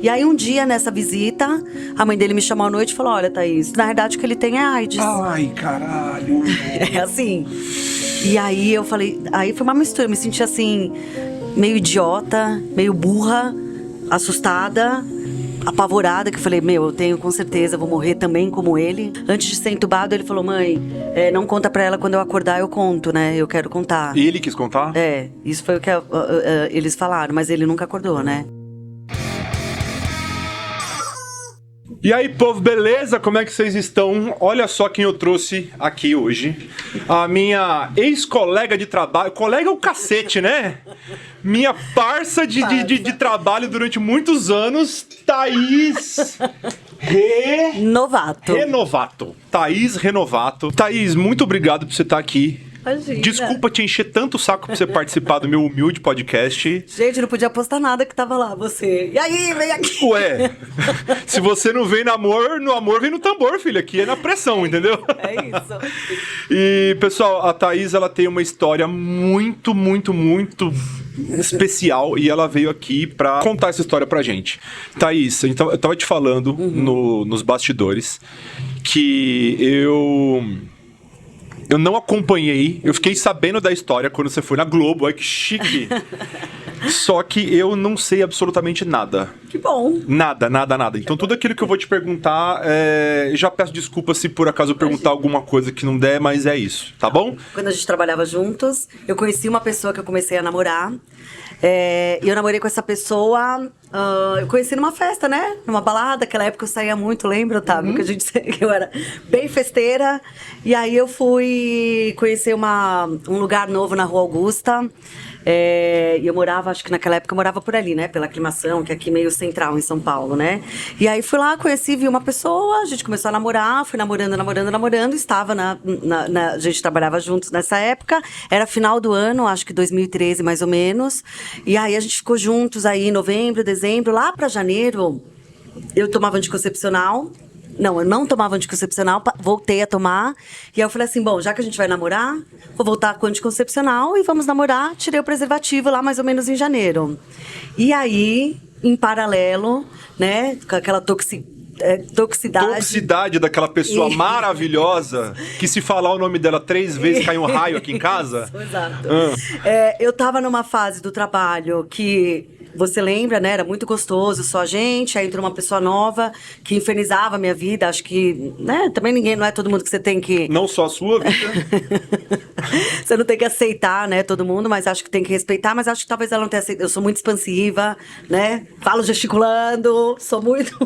E aí um dia, nessa visita, a mãe dele me chamou à noite e falou: olha, Thaís, na verdade o que ele tem é AIDS. Ai, caralho. É assim. E aí eu falei, aí foi uma mistura, eu me senti assim, meio idiota, meio burra, assustada, apavorada, que eu falei, eu tenho com certeza, vou morrer também como ele. Antes de ser entubado, ele falou, mãe, não conta pra ela, quando eu acordar eu conto, né, eu quero contar. E ele quis contar? Isso foi o que eles falaram, mas ele nunca acordou, né. E aí, povo, beleza? Como é que vocês estão? Olha só quem eu trouxe aqui hoje. A minha ex-colega de trabalho. Colega é o cacete, né? Minha parça de trabalho durante muitos anos, Thaís Renovato. Thaís Renovato. Thaís, muito obrigado por você estar aqui. Imagina. Desculpa te encher tanto o saco pra você participar do meu humilde podcast. Gente, não podia postar nada que tava lá, você. E aí, vem aqui. Ué, se você não vem no amor vem no tambor, filho. Aqui é na pressão, entendeu? É isso. E, pessoal, a Thaís, ela tem uma história muito especial e ela veio aqui pra contar essa história pra gente. Thaís, então, eu tava te falando nos bastidores que eu não acompanhei, eu fiquei sabendo da história quando você foi na Globo, olha que chique. Só que eu não sei absolutamente nada. Que bom. Nada. Então tudo aquilo que eu vou te perguntar, já peço desculpa se por acaso eu perguntar alguma coisa que não der, mas é isso, tá bom? Quando a gente trabalhava juntos, eu conheci uma pessoa que eu comecei a namorar. E eu namorei com essa pessoa, eu conheci numa festa, né? Numa balada, naquela época eu saía muito, lembra, Otávio? Que eu era bem festeira. E aí eu fui conhecer um lugar novo na Rua Augusta. E eu morava, acho que naquela época eu morava por ali, né? Pela Aclimação, que é aqui meio central em São Paulo, né? E aí fui lá, conheci, vi uma pessoa, a gente começou a namorar, fui namorando, estava a gente trabalhava juntos nessa época, era final do ano, acho que 2013 mais ou menos, e aí a gente ficou juntos aí em novembro, dezembro, lá pra janeiro, eu tomava anticoncepcional. Não, eu não tomava anticoncepcional, voltei a tomar. E aí eu falei assim, bom, já que a gente vai namorar, vou voltar com o anticoncepcional e vamos namorar. Tirei o preservativo lá mais ou menos em janeiro. E aí, em paralelo, né, com aquela toxicidade daquela pessoa maravilhosa que se falar o nome dela 3 vezes cai um raio aqui em casa. Isso, exato. Eu tava numa fase do trabalho que... Você lembra, né? Era muito gostoso, só a gente. Aí entrou uma pessoa nova que infernizava a minha vida. Acho que, né? Também não é todo mundo que você tem que... Não só a sua vida. Você não tem que aceitar, né? Todo mundo, mas acho que tem que respeitar. Mas acho que talvez ela não tenha aceitado. Eu sou muito expansiva, né? Falo gesticulando, sou muito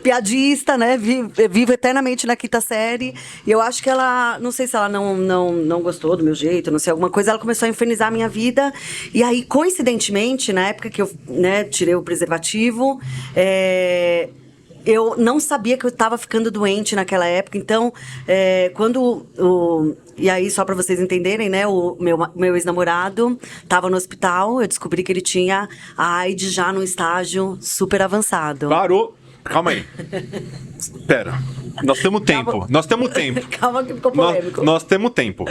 piadista, né? Vivo eternamente na 5ª série. E eu acho que ela... Não sei se ela não gostou do meu jeito, não sei, alguma coisa. Ela começou a infernizar a minha vida. E aí, coincidentemente, na época que eu tirei o preservativo, eu não sabia que eu estava ficando doente naquela época. Então, e aí, só para vocês entenderem, né? O meu ex-namorado estava no hospital, eu descobri que ele tinha a AIDS já num estágio super avançado. Parou. Calma aí. Pera. Nós temos tempo. Calma que ficou polêmico. Nós temos tempo.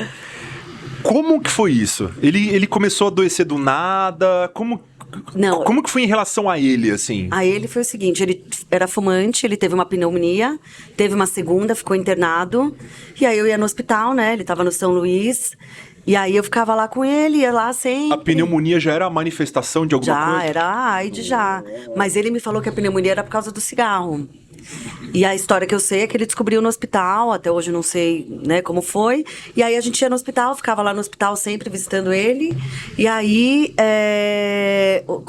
Como que foi isso? Ele começou a adoecer do nada? Como que foi em relação a ele, assim? A ele foi o seguinte, ele era fumante, ele teve uma pneumonia, teve uma segunda, ficou internado. E aí eu ia no hospital, né? Ele tava no São Luís. E aí eu ficava lá com ele, ia lá sempre. A pneumonia já era a manifestação de alguma coisa? Já, era a AIDS já. Mas ele me falou que a pneumonia era por causa do cigarro. E a história que eu sei é que ele descobriu no hospital, até hoje eu não sei, né, como foi. E aí a gente ia no hospital, ficava lá no hospital sempre visitando ele. E aí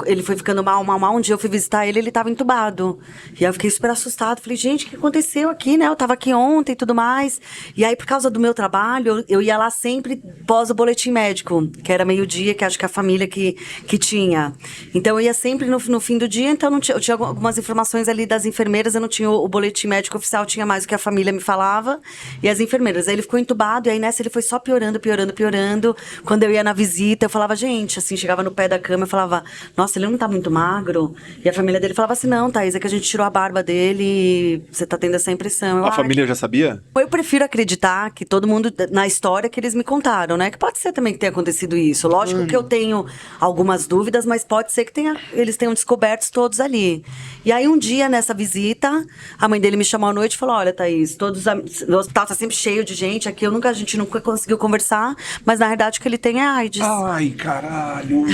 ele foi ficando mal. Um dia eu fui visitar ele, ele estava entubado. E aí eu fiquei super assustada. Falei, gente, o que aconteceu aqui, né? Eu estava aqui ontem e tudo mais. E aí, por causa do meu trabalho, eu ia lá sempre pós o boletim médico, que era meio-dia, que acho que a família que tinha. Então eu ia sempre no fim do dia, então eu tinha algumas informações ali das enfermeiras, eu não tinha tinha o boletim médico oficial, tinha mais o que a família me falava, e as enfermeiras. Aí ele ficou entubado, e aí nessa ele foi só piorando, piorando, piorando. Quando eu ia na visita, eu falava, gente, assim, chegava no pé da cama, eu falava, nossa, ele não tá muito magro? E a família dele falava assim, não, Thaís, é que a gente tirou a barba dele e você tá tendo essa impressão. A família já sabia? Eu prefiro acreditar que todo mundo, na história que eles me contaram, né? Que pode ser também que tenha acontecido isso. Lógico que eu tenho algumas dúvidas, mas pode ser que eles tenham descobertos todos ali. E aí, um dia, nessa visita, a mãe dele me chamou à noite e falou, olha, Thaís, o hospital tá sempre cheio de gente, aqui a gente nunca conseguiu conversar, mas na verdade o que ele tem é AIDS. Ai, caralho.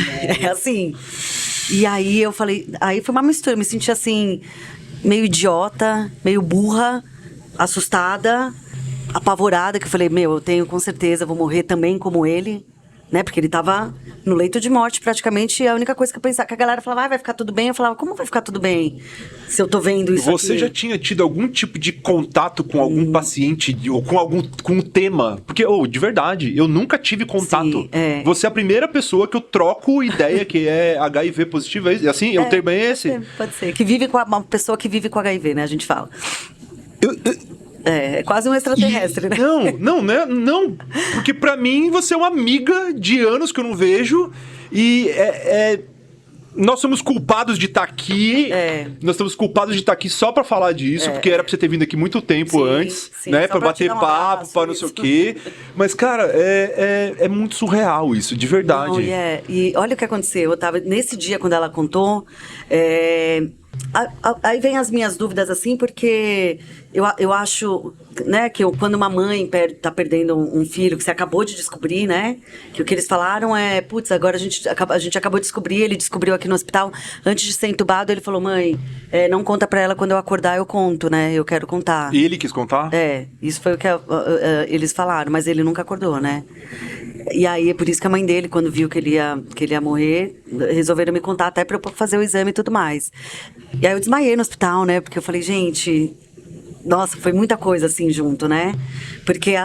É assim. E aí eu falei, aí foi uma mistura, me senti assim, meio idiota, meio burra, assustada, apavorada, que eu falei, eu tenho com certeza, vou morrer também como ele, né? Porque ele tava no leito de morte praticamente, e a única coisa que eu pensava, que a galera falava, vai ficar tudo bem, eu falava, como vai ficar tudo bem se eu tô vendo isso Você aqui? já tinha tido algum tipo de contato com algum paciente ou com um tema? Porque, de verdade, eu nunca tive contato. Sim, é. Você é a primeira pessoa que eu troco ideia que é HIV positivo. É assim, o termo é esse? Pode ser. Que vive com uma pessoa que vive com HIV, né? A gente fala. É quase um extraterrestre, né? Não. Porque pra mim você é uma amiga de anos que eu não vejo e nós somos culpados de estar aqui. Nós somos culpados de estar aqui só pra falar disso, porque era pra você ter vindo aqui muito tempo antes, né? Pra bater papo, pra não sei o quê. Mas, cara, é muito surreal isso, de verdade. Não, e olha o que aconteceu. Eu tava nesse dia, quando ela contou. Aí vem as minhas dúvidas, assim, porque eu acho, né, que quando uma mãe tá perdendo um filho que você acabou de descobrir, né, que o que eles falaram é, putz, agora a gente acabou de descobrir, ele descobriu aqui no hospital, antes de ser entubado, ele falou, mãe, não conta pra ela, quando eu acordar eu conto, né, eu quero contar. E ele quis contar? Isso foi o que eles falaram, mas ele nunca acordou, né. E aí, é por isso que a mãe dele, quando viu que ele ia morrer, resolveram me contar até pra eu fazer o exame e tudo mais. E aí eu desmaiei no hospital, né? Porque eu falei, gente, nossa, foi muita coisa assim junto, né? Porque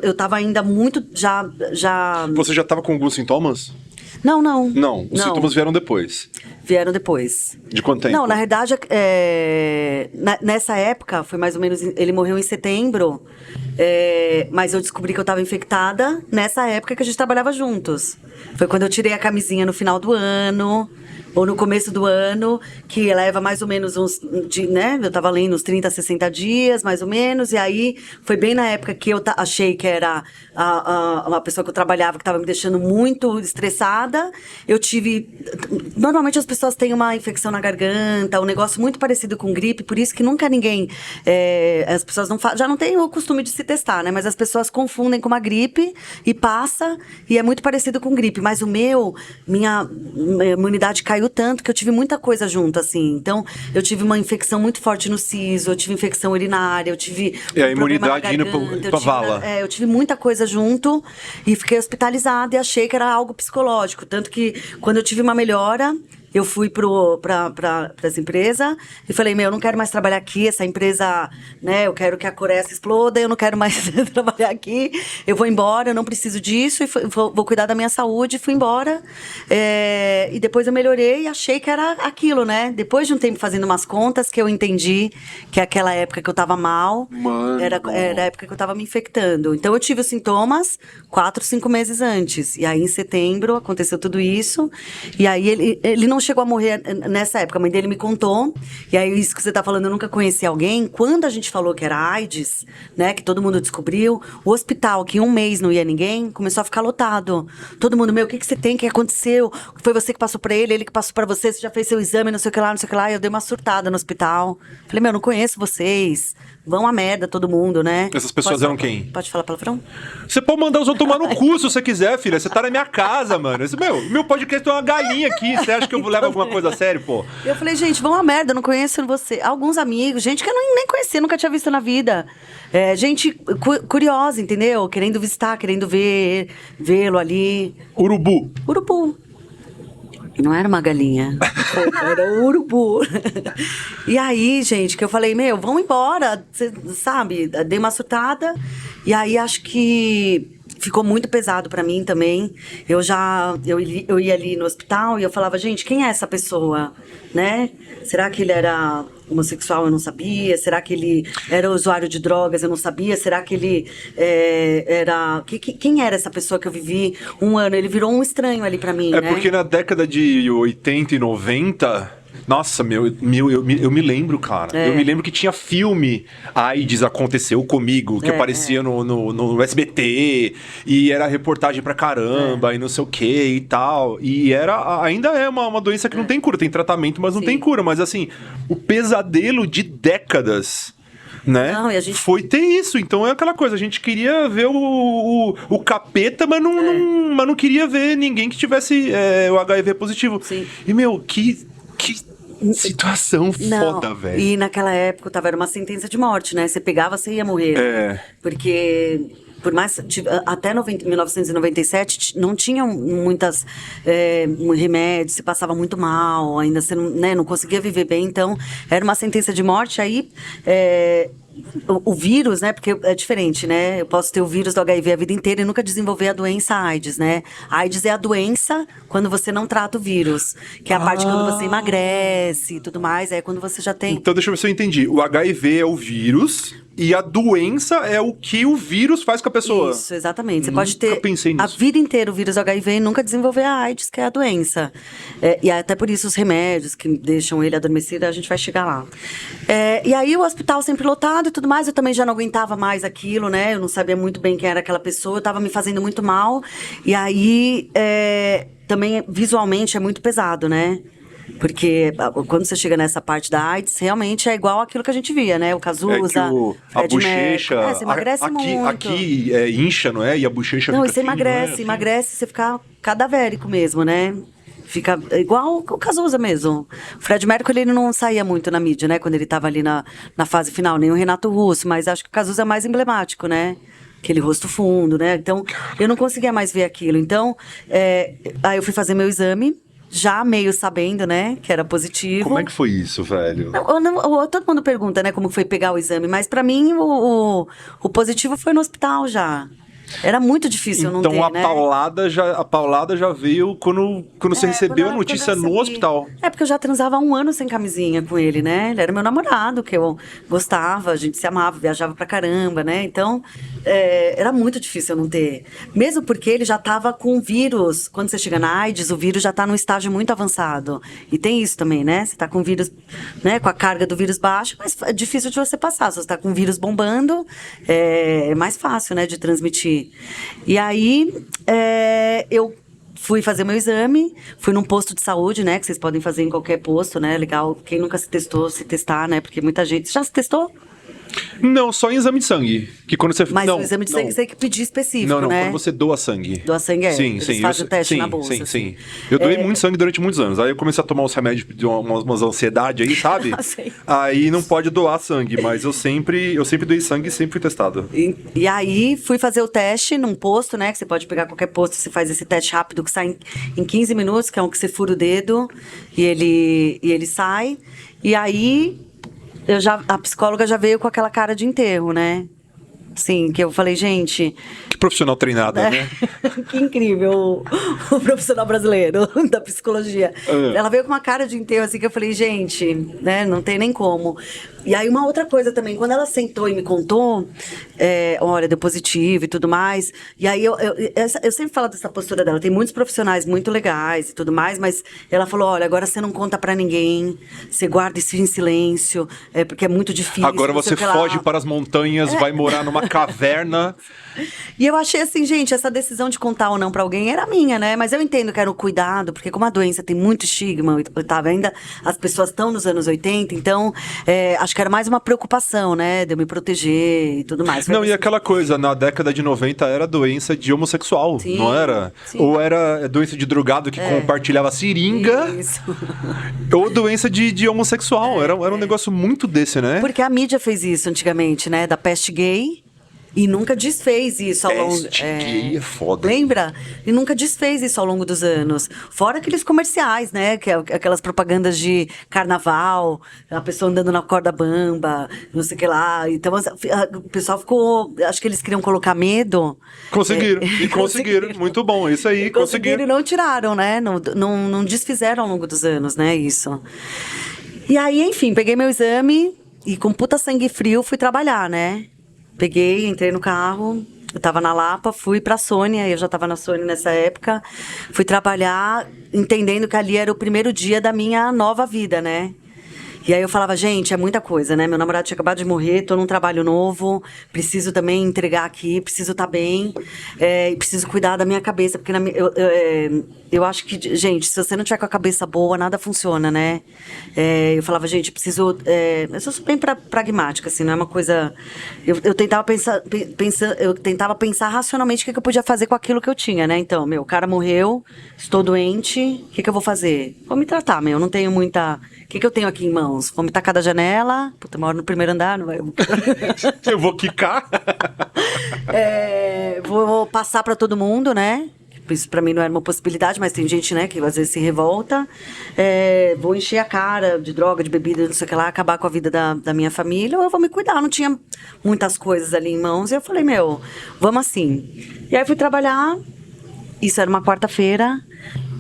eu tava ainda muito já... Você já tava com alguns sintomas? Não. Não, os sintomas vieram depois. Vieram depois. De quanto tempo? Não, na verdade, nessa época, foi mais ou menos... Ele morreu em setembro, mas eu descobri que eu estava infectada nessa época que a gente trabalhava juntos. Foi quando eu tirei a camisinha no final do ano, ou no começo do ano, que leva mais ou menos né? Eu tava lendo uns 30, 60 dias, mais ou menos, e aí foi bem na época que eu achei que era uma pessoa que eu trabalhava que estava me deixando muito estressada. Eu tive... Normalmente as pessoas têm uma infecção na garganta, um negócio muito parecido com gripe, por isso que nunca ninguém... as pessoas já não têm o costume de se testar, né? Mas as pessoas confundem com uma gripe e passa, e é muito parecido com gripe. Mas minha imunidade caiu tanto que eu tive muita coisa junto, assim. Então, eu tive uma infecção muito forte no siso, eu tive infecção urinária, eu tive... a imunidade indo pra vala. Eu tive muita coisa junto e fiquei hospitalizada e achei que era algo psicológico. Tanto que, quando eu tive uma melhora... Eu fui pra essa empresa e falei, eu não quero mais trabalhar aqui, essa empresa, né, eu quero que a Coreia exploda, eu não quero mais trabalhar aqui, eu vou embora, eu não preciso disso, e vou cuidar da minha saúde, fui embora. E depois eu melhorei e achei que era aquilo, né? Depois de um tempo fazendo umas contas, que eu entendi que aquela época que eu tava mal, era a época que eu tava me infectando. Então eu tive os sintomas 4, 5 meses antes. E aí em setembro aconteceu tudo isso, e aí ele não chegou a morrer nessa época, a mãe dele me contou, e aí isso que você tá falando, eu nunca conheci alguém. Quando a gente falou que era AIDS, né, que todo mundo descobriu, o hospital, que em um mês não ia ninguém, começou a ficar lotado. Todo mundo, o que você tem, o que aconteceu? Foi você que passou pra ele que passou pra você já fez seu exame, não sei o que lá, não sei o que lá, e eu dei uma surtada no hospital. Falei, não conheço vocês, vão a merda todo mundo, né? Essas pessoas eram quem? Pode falar palavrão? Você pode mandar os outros tomar no cu se você quiser, filha. Você tá na minha casa, mano. Meu podcast tem uma galinha aqui. Você acha que eu levo alguma coisa a sério, pô? Eu falei, gente, vão a merda, eu não conheço você. Alguns amigos, gente que eu nem conhecia, nunca tinha visto na vida. Gente curiosa, entendeu? Querendo visitar, querendo vê-lo ali. Urubu. Não era uma galinha, era um urubu. E aí, gente, que eu falei, vamos embora, você sabe? Dei uma surtada, e aí acho que ficou muito pesado pra mim também. Eu ia ali no hospital e eu falava, gente, quem é essa pessoa, né? Será que ele era homossexual? Eu não sabia. Será que ele era usuário de drogas? Eu não sabia. Será que ele era... Quem era essa pessoa que eu vivi um ano? Ele virou um estranho ali pra mim, né? Porque na década de 80 e 90... Nossa, eu me lembro, cara. Eu me lembro que tinha filme AIDS Aconteceu Comigo, que aparecia no SBT, e era reportagem pra caramba, e não sei o que e tal. E ainda é uma doença que não tem cura, tem tratamento, mas não tem cura. Mas assim, o pesadelo de décadas, né? Não, e a gente... Foi ter isso. Então é aquela coisa, a gente queria ver o capeta, mas não queria ver ninguém que tivesse o HIV positivo. Sim. E, meu, que situação foda, velho. E naquela época era uma sentença de morte, né? Você pegava, você ia morrer. Porque, por mais... Até 1997, não tinham muitas remédios, se passava muito mal, ainda você não conseguia viver bem. Então, era uma sentença de morte. Aí, o vírus, né? Porque é diferente, né? Eu posso ter o vírus do HIV a vida inteira e nunca desenvolver a doença AIDS, né? A AIDS é a doença quando você não trata o vírus. Que é a parte quando você emagrece e tudo mais. É quando você já tem... Então, deixa eu ver se eu entendi. O HIV é o vírus e a doença é o que o vírus faz com a pessoa. Isso, exatamente. Você pode ter pensei nisso. a vida inteira o vírus do HIV e nunca desenvolver a AIDS, que é a doença. E até por isso os remédios que deixam ele adormecido, a gente vai chegar lá. E aí o hospital sempre lotado e tudo mais, eu também já não aguentava mais aquilo, né? Eu não sabia muito bem quem era aquela pessoa, eu tava me fazendo muito mal. E aí, também visualmente é muito pesado, né? Porque quando você chega nessa parte da AIDS, realmente é igual aquilo que a gente via, né? O Cazuza, a bochecha... você emagrece muito. Aqui incha, não é? E a bochecha não, fica você aqui, emagrece, não é? emagrece, você fica cadavérico mesmo, né? Fica igual o Cazuza mesmo. O Fred Mercury, ele não saía muito na mídia, né? Quando ele tava ali na fase final, nem o Renato Russo, mas acho que o Cazuza é mais emblemático, né? Aquele rosto fundo, né? Então, eu não conseguia mais ver aquilo. Então, aí eu fui fazer meu exame, já meio sabendo, né, que era positivo. Como é que foi isso, velho? Todo mundo pergunta, né, como foi pegar o exame, mas pra mim o positivo foi no hospital já. Era muito difícil não ter, Então né? a paulada já veio quando você recebeu a notícia no hospital. Porque eu já transava há um ano sem camisinha com ele, né? Ele era meu namorado, que eu gostava, a gente se amava, viajava pra caramba, né? Então, era muito difícil eu não ter. Mesmo porque ele já tava com vírus. Quando você chega na AIDS, o vírus já tá num estágio muito avançado. E tem isso também, né? Você tá com vírus, né? Com a carga do vírus baixa, mas é difícil de você passar. Se você tá com o vírus bombando, é mais fácil, né? De transmitir. E aí, eu fui fazer meu exame, fui num posto de saúde, né? Que vocês podem fazer em qualquer posto, né? Legal, quem nunca se testou, se testar, né? Porque muita gente... Já se testou? Não, só em exame de sangue. Que quando você... Mas o exame de sangue você tem que pedir específico, não, né? quando você doa sangue. Doa sangue, Sim, eles fazem o teste na bolsa. Sim. Eu doei muito sangue durante muitos anos. Aí eu comecei a tomar uns remédios de umas ansiedade aí, sabe? Aí não pode doar sangue, mas eu sempre doei sangue e sempre fui testado. E aí fui fazer o teste num posto, né? Que você pode pegar qualquer posto, você faz esse teste rápido que sai em 15 minutos, que é um que você fura o dedo e ele sai. E aí... a psicóloga já veio com aquela cara de enterro, né? Sim, que eu falei, gente... Que profissional treinada, né? Que incrível o profissional brasileiro da psicologia. Ela veio com uma cara de enterro, assim, que eu falei, gente, né, não tem nem como. E aí uma outra coisa também, quando ela sentou e me contou, olha, deu positivo e tudo mais, e aí eu sempre falo dessa postura dela, tem muitos profissionais muito legais e tudo mais, mas ela falou, olha, agora você não conta pra ninguém, você guarda isso em silêncio, porque é muito difícil. Agora você foge para as montanhas, vai morar numa caverna. E eu achei assim, gente, essa decisão de contar ou não pra alguém era minha, né? Mas eu entendo que era o cuidado, porque como a doença tem muito estigma, Otávio, ainda as pessoas estão nos anos 80, então acho que era mais uma preocupação, né? De eu me proteger e tudo mais. Não, e aquela coisa, na década de 90 era doença de homossexual, sim, não era? Sim. Ou era doença de drogado que compartilhava seringa, isso. Ou doença de homossexual. Era um negócio muito desse, né? Porque a mídia fez isso antigamente, né? Da peste gay. E nunca desfez isso ao longo... Teste gay é foda. Lembra? E nunca desfez isso ao longo dos anos. Fora aqueles comerciais, né? Aquelas propagandas de carnaval, a pessoa andando na corda bamba, não sei o que lá. Então, o pessoal ficou... Acho que eles queriam colocar medo. Conseguiram. E conseguiram. Muito bom. Isso aí, conseguiram. E não tiraram, né? Não desfizeram ao longo dos anos, né? Isso. E aí, enfim, peguei meu exame e com puta sangue frio fui trabalhar, né? Peguei, entrei no carro, eu tava na Lapa, fui pra Sônia, eu já tava na Sônia nessa época. Fui trabalhar, entendendo que ali era o primeiro dia da minha nova vida, né? E aí eu falava, gente, é muita coisa, né? Meu namorado tinha acabado de morrer, tô num trabalho novo, preciso também entregar aqui, preciso estar bem, e preciso cuidar da minha cabeça, porque eu acho que, gente, se você não tiver com a cabeça boa, nada funciona, né? Eu falava, gente, preciso... eu sou bem pragmática, assim, não é uma coisa... Eu tentava pensar racionalmente o que eu podia fazer com aquilo que eu tinha, né? Então, o cara morreu, estou doente, o que eu vou fazer? Vou me tratar, não tenho muita... O que eu tenho aqui em mãos? Vou me tacar da janela. Puta, eu moro no primeiro andar, não vai... Eu vou quicar. Vou passar pra todo mundo, né? Isso pra mim não era uma possibilidade, mas tem gente, né, que às vezes se revolta. Vou encher a cara de droga, de bebida, não sei o que lá, acabar com a vida da minha família, ou eu vou me cuidar. Não tinha muitas coisas ali em mãos. E eu falei, vamos assim. E aí fui trabalhar. Isso era uma quarta-feira.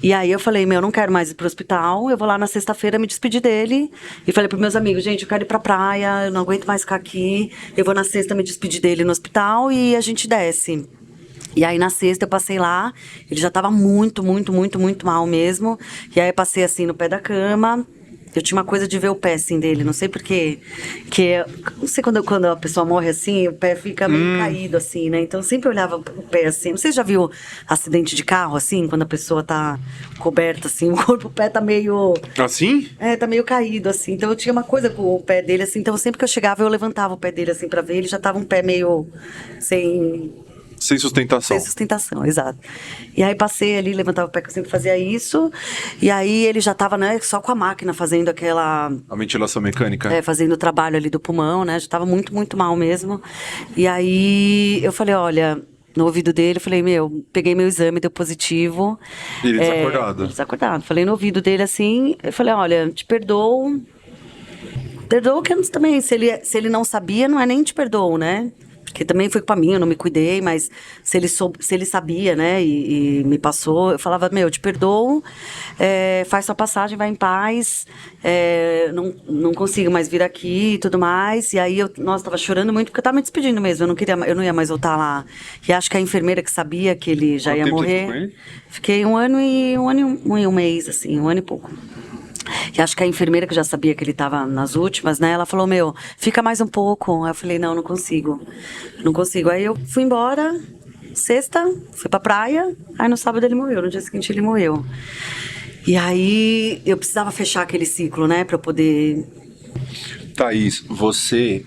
E aí eu falei, não quero mais ir pro hospital, eu vou lá na sexta-feira me despedir dele. E falei pros meus amigos, gente, eu quero ir pra praia, eu não aguento mais ficar aqui. Eu vou na sexta me despedir dele no hospital e a gente desce. E aí na sexta eu passei lá, ele já tava muito, muito, muito, muito mal mesmo. E aí eu passei assim no pé da cama. Eu tinha uma coisa de ver o pé, assim, dele, não sei porquê. Não sei quando a pessoa morre assim, o pé fica meio caído, assim, né? Então eu sempre olhava o pé assim. Não sei se já viu acidente de carro, assim, quando a pessoa tá coberta, assim, o pé tá meio... Assim? Tá meio caído, assim. Então eu tinha uma coisa com o pé dele, assim. Então sempre que eu chegava, eu levantava o pé dele, assim, pra ver. Ele já tava um pé meio Sem sustentação. Sem sustentação, exato. E aí passei ali, levantava o pé, que eu sempre fazia isso. E aí ele já tava, né, só com a máquina fazendo aquela... A ventilação mecânica? Fazendo o trabalho ali do pulmão, né? Já tava muito, muito mal mesmo. E aí eu falei, olha... No ouvido dele, eu falei, peguei meu exame, deu positivo. E ele desacordado? Desacordado. Falei no ouvido dele assim, eu falei, olha, te perdoo. Perdoo que eu também, se ele não sabia, não é nem te perdoo, né? Porque também foi culpa minha, eu não me cuidei, mas se ele sabia, né, e me passou, eu falava, te perdoo, faz sua passagem, vai em paz, não consigo mais vir aqui e tudo mais. E aí tava chorando muito, porque eu tava me despedindo mesmo, eu não ia mais voltar lá. E acho que a enfermeira que sabia que ele já ia morrer, fiquei um ano e um mês, assim, um ano e pouco. E acho que a enfermeira, que já sabia que ele estava nas últimas, né? Ela falou, fica mais um pouco. Aí eu falei, não consigo. Não consigo. Aí eu fui embora, sexta, fui pra praia. Aí no sábado ele morreu, no dia seguinte ele morreu. E aí eu precisava fechar aquele ciclo, né? Pra eu poder... Thaís, você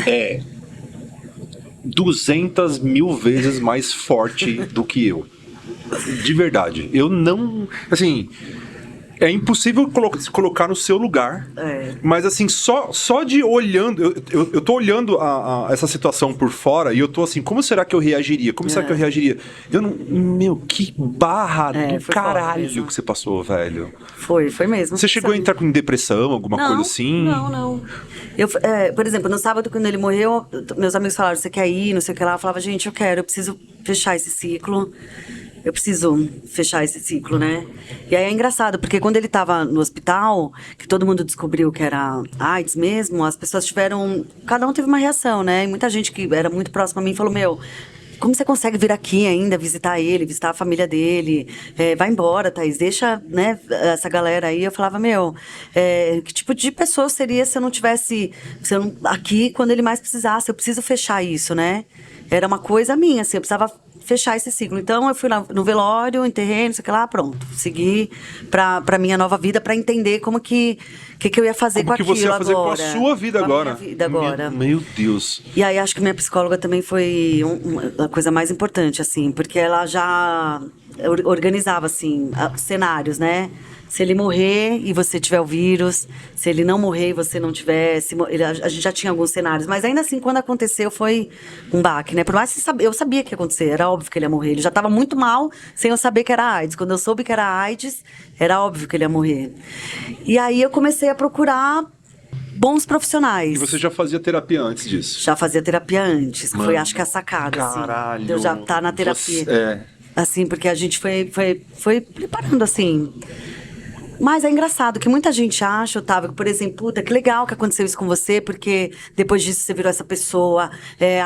é 200 mil vezes mais forte do que eu. De verdade. Eu não... Assim... É impossível se colocar no seu lugar. Mas assim, só de olhando... Eu tô olhando essa situação por fora e eu tô assim, como será que eu reagiria? Como será que eu reagiria? Eu não... que barra do caralho que você passou, velho. Foi mesmo. Você chegou a entrar com depressão, alguma coisa assim? Não. Por exemplo, no sábado, quando ele morreu, meus amigos falaram, você quer ir, não sei o que lá. Eu falava, gente, eu quero, eu preciso fechar esse ciclo. Eu preciso fechar esse ciclo, né? E aí é engraçado, porque quando ele tava no hospital, que todo mundo descobriu que era AIDS mesmo, as pessoas tiveram... Cada um teve uma reação, né? E muita gente que era muito próxima a mim falou, como você consegue vir aqui ainda, visitar ele, visitar a família dele? Vai embora, Thaís, deixa, né, essa galera aí. Eu falava, que tipo de pessoa seria se eu não tivesse aqui quando ele mais precisasse? Eu preciso fechar isso, né? Era uma coisa minha, assim, eu precisava fechar esse ciclo. Então eu fui lá no velório, enterrei, não sei o que lá, pronto. Segui pra minha nova vida, pra entender como que eu ia fazer com aquilo agora. Como que você ia fazer com a sua vida agora? Minha vida agora. Meu Deus. E aí acho que minha psicóloga também foi a coisa mais importante, assim, porque ela já organizava, assim, cenários, né? Se ele morrer e você tiver o vírus, se ele não morrer e você não tiver... a gente já tinha alguns cenários, mas ainda assim, quando aconteceu, foi um baque, né? Por mais que eu sabia que ia acontecer, era óbvio que ele ia morrer. Ele já estava muito mal sem eu saber que era AIDS. Quando eu soube que era AIDS, era óbvio que ele ia morrer. E aí eu comecei a procurar bons profissionais. E você já fazia terapia antes disso? Já fazia terapia antes, que foi, acho que, a sacada, caralho. assim. De eu já estar na terapia. É. Assim, porque a gente foi preparando, assim. Mas é engraçado que muita gente acha, Otávio, que, por exemplo, puta, que legal que aconteceu isso com você, porque depois disso você virou essa pessoa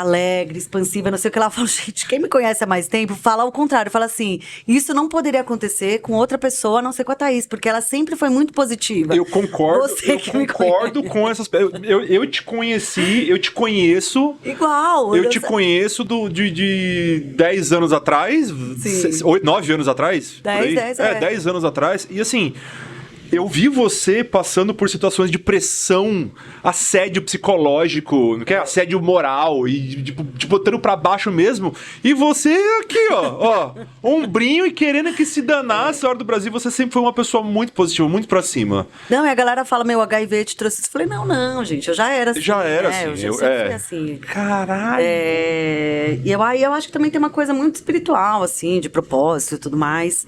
alegre, expansiva, não sei o que lá. Eu falo, gente, quem me conhece há mais tempo fala ao contrário, fala assim, isso não poderia acontecer com outra pessoa, a não ser com a Thaís, porque ela sempre foi muito positiva. Eu concordo, Você que me conhece. com essas... Eu te conheci, eu te conheço... Igual. Eu te conheço de 10 anos atrás, 9 anos atrás? 10 anos atrás, e assim... Eu vi você passando por situações de pressão, assédio psicológico, que é assédio moral, e te botando pra baixo mesmo. E você aqui, ó, ombrinho e querendo que se danasse a hora do Brasil. Você sempre foi uma pessoa muito positiva, muito pra cima. Não, e a galera fala, meu, HIV te trouxe isso. Eu falei, não, gente, eu já era assim. Já era assim. Eu já sempre fui assim. Caralho. E eu acho que também tem uma coisa muito espiritual, assim, de propósito e tudo mais.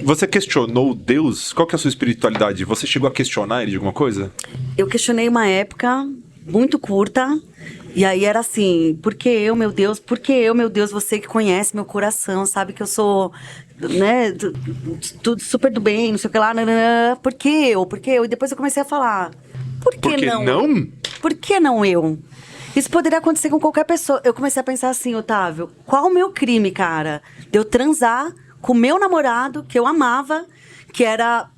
Você questionou Deus? Qual que é a sua espiritualidade? Você chegou a questionar ele de alguma coisa? Eu questionei uma época muito curta. E aí era assim, por que eu, meu Deus? Por que eu, meu Deus? Você que conhece meu coração, sabe que eu sou, né, tudo super do bem, não sei o que lá. Por que eu? Por que eu? E depois eu comecei a falar, por que não? Por que não eu? Isso poderia acontecer com qualquer pessoa. Eu comecei a pensar assim, Otávio, qual o meu crime, cara? De eu transar com o meu namorado, que eu amava, que era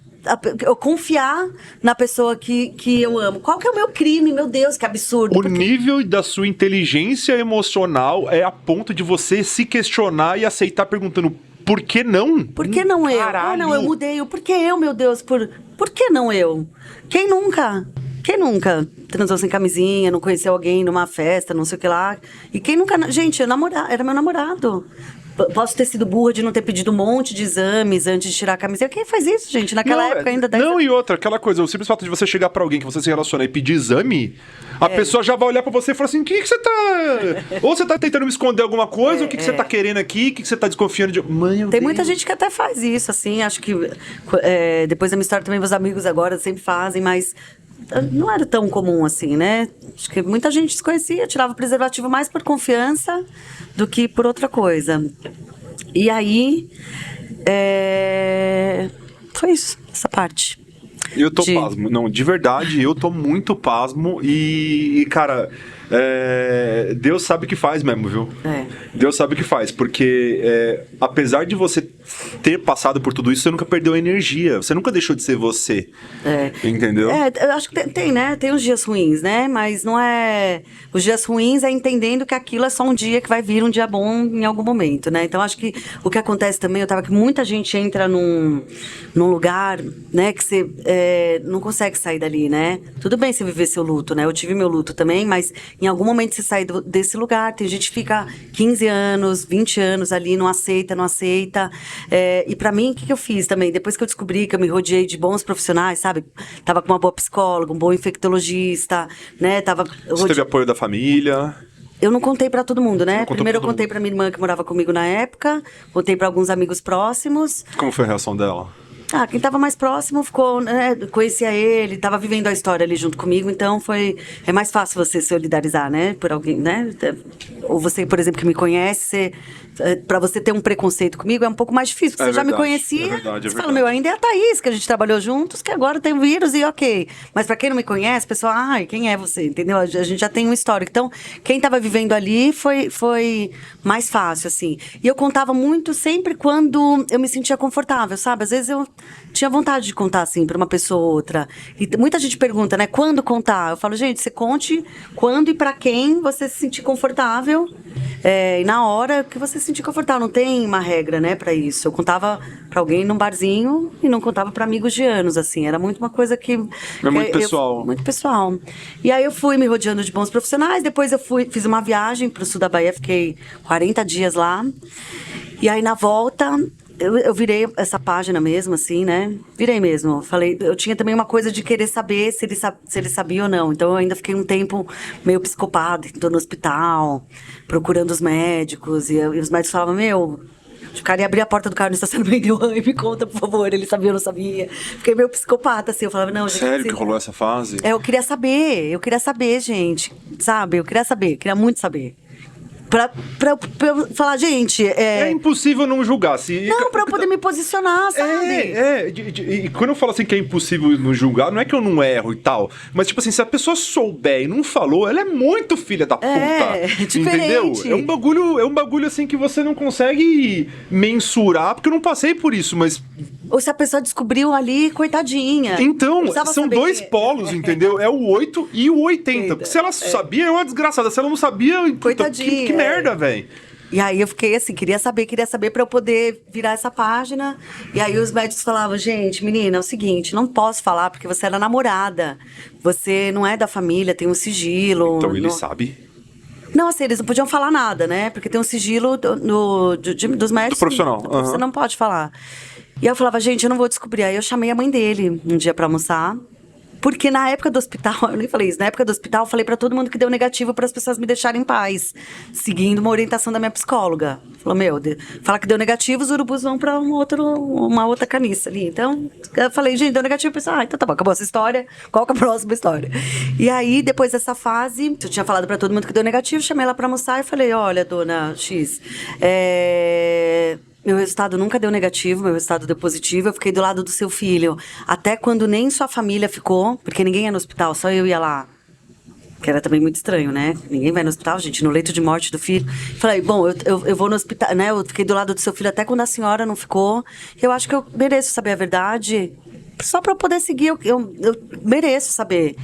eu confiar na pessoa que eu amo. Qual que é o meu crime? Meu Deus, que absurdo. O nível da sua inteligência emocional é a ponto de você se questionar e aceitar perguntando por que não? Por que não eu? Caralho. Não, eu mudei. Por que eu, meu Deus? Por que não eu? Quem nunca? Quem nunca transou sem camisinha, não conheceu alguém numa festa, não sei o que lá? E quem nunca... Gente, era meu namorado. Posso ter sido burra de não ter pedido um monte de exames antes de tirar a camiseta. Quem faz isso, gente? Naquela época ainda... Não, e outra, aquela coisa, o simples fato de você chegar pra alguém que você se relaciona e pedir exame, a pessoa já vai olhar pra você e falar assim, o que você tá... Ou você tá tentando me esconder alguma coisa, ou o que você tá querendo aqui, o que você tá desconfiando de... Tem muita gente que até faz isso, assim, acho que... depois da minha história também, meus amigos agora sempre fazem, mas... Não era tão comum assim, né? Acho que muita gente desconhecia, tirava o preservativo mais por confiança do que por outra coisa. E aí, foi isso, essa parte. Eu tô pasmo. Não, de verdade, eu tô muito pasmo e cara... Deus sabe o que faz mesmo, viu? Deus sabe o que faz, porque apesar de você ter passado por tudo isso, você nunca perdeu a energia, você nunca deixou de ser você. Entendeu? Eu acho que tem, né? Tem os dias ruins, né? Mas não é... Os dias ruins é entendendo que aquilo é só um dia que vai vir um dia bom em algum momento, né? Então, acho que o que acontece também, que muita gente entra num lugar, né? Que você não consegue sair dali, né? Tudo bem você viver seu luto, né? Eu tive meu luto também, mas em algum momento você sai desse lugar. Tem gente que fica 15 anos, 20 anos ali, não aceita. E pra mim, o que eu fiz também? Depois que eu descobri que eu me rodeei de bons profissionais, sabe? Tava com uma boa psicóloga, um bom infectologista, né? Você teve apoio da família? Eu não contei pra todo mundo, né? Primeiro eu contei pra minha irmã que morava comigo na época, contei pra alguns amigos próximos. Como foi a reação dela? Quem tava mais próximo ficou, né, conhecia ele, tava vivendo a história ali junto comigo, então é mais fácil você se solidarizar, né, por alguém, né, ou você, por exemplo, que me conhece, pra você ter um preconceito comigo é um pouco mais difícil, porque você já me conhecia, você fala, meu, ainda é a Thaís, que a gente trabalhou juntos, que agora tem o vírus e ok, mas pra quem não me conhece, o pessoal, quem é você, entendeu? A gente já tem um histórico, então, quem tava vivendo ali foi mais fácil, assim, e eu contava muito sempre quando eu me sentia confortável, sabe, às vezes eu tinha vontade de contar, assim, pra uma pessoa ou outra. E muita gente pergunta, né, quando contar? Eu falo, gente, você conte quando e pra quem você se sentir confortável. E na hora que você se sentir confortável. Não tem uma regra, né, pra isso. Eu contava pra alguém num barzinho e não contava pra amigos de anos, assim. Era muito uma coisa que... muito pessoal. Muito pessoal. E aí eu fui me rodeando de bons profissionais. Depois eu fiz uma viagem pro sul da Bahia. Fiquei 40 dias lá. E aí na volta... eu virei essa página mesmo, assim, né? Virei mesmo. Falei, eu tinha também uma coisa de querer saber se ele sabia ou não. Então eu ainda fiquei um tempo meio psicopata, tô no hospital, procurando os médicos. E os médicos falavam, meu, o cara ia abrir a porta do carro no estacionamento e me conta, por favor, ele sabia ou não sabia. Fiquei meio psicopata, assim. Eu falava, não, gente. Sério que rolou essa fase? Eu queria saber, gente. Sabe? Eu queria muito saber. Pra eu falar, gente. É impossível não julgar. Não, pra eu poder me posicionar, sabe? E quando eu falo assim que é impossível não julgar, não é que eu não erro e tal. Mas, tipo assim, se a pessoa souber e não falou, ela é muito filha da puta. Entendeu? Diferente. É um bagulho assim que você não consegue mensurar, porque eu não passei por isso, mas. Ou se a pessoa descobriu ali, coitadinha. Então, Precisava são saber dois polos, entendeu? É o 8 e o 80. Porque se ela sabia, é uma desgraçada. Se ela não sabia, Coitadinha. Que merda, velho. E aí eu fiquei assim, queria saber pra eu poder virar essa página. E aí os médicos falavam, gente, menina, é o seguinte, não posso falar porque você era namorada. Você não é da família, tem um sigilo. Então ele sabe. Não, assim, eles não podiam falar nada, né? Porque tem um sigilo dos médicos. Do profissional. Que você não pode falar. E eu falava, gente, eu não vou descobrir. Aí eu chamei a mãe dele um dia pra almoçar. Porque na época do hospital, eu nem falei isso, na época do hospital eu falei pra todo mundo que deu negativo para as pessoas me deixarem em paz, seguindo uma orientação da minha psicóloga. Falou, fala que deu negativo, os urubus vão pra uma outra caniça ali. Então, eu falei, gente, deu negativo, eu pensei, então tá bom, acabou essa história, qual que é a próxima história? E aí, depois dessa fase, eu tinha falado pra todo mundo que deu negativo, chamei ela pra almoçar e falei, olha, dona X, meu resultado nunca deu negativo, meu resultado deu positivo. Eu fiquei do lado do seu filho. Até quando nem sua família ficou, porque ninguém ia no hospital, só eu ia lá. Que era também muito estranho, né? Ninguém vai no hospital, gente, no leito de morte do filho. Falei, bom, eu vou no hospital, né? Eu fiquei do lado do seu filho até quando a senhora não ficou. Eu acho que eu mereço saber a verdade. Só pra eu poder seguir, eu mereço saber.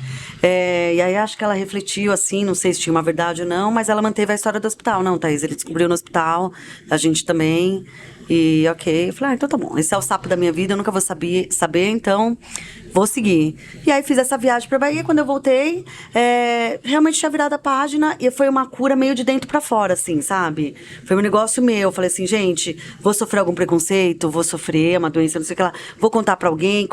E aí acho que ela refletiu assim, não sei se tinha uma verdade ou não, mas ela manteve a história do hospital. Não, Thaís, ele descobriu no hospital, a gente também. E ok, eu falei, então tá bom, esse é o sapo da minha vida, eu nunca vou saber, então vou seguir. E aí fiz essa viagem pra Bahia, quando eu voltei, realmente tinha virado a página e foi uma cura meio de dentro pra fora, assim, sabe? Foi um negócio meu, eu falei assim, gente, vou sofrer algum preconceito, vou sofrer uma doença, não sei o que lá, vou contar pra alguém.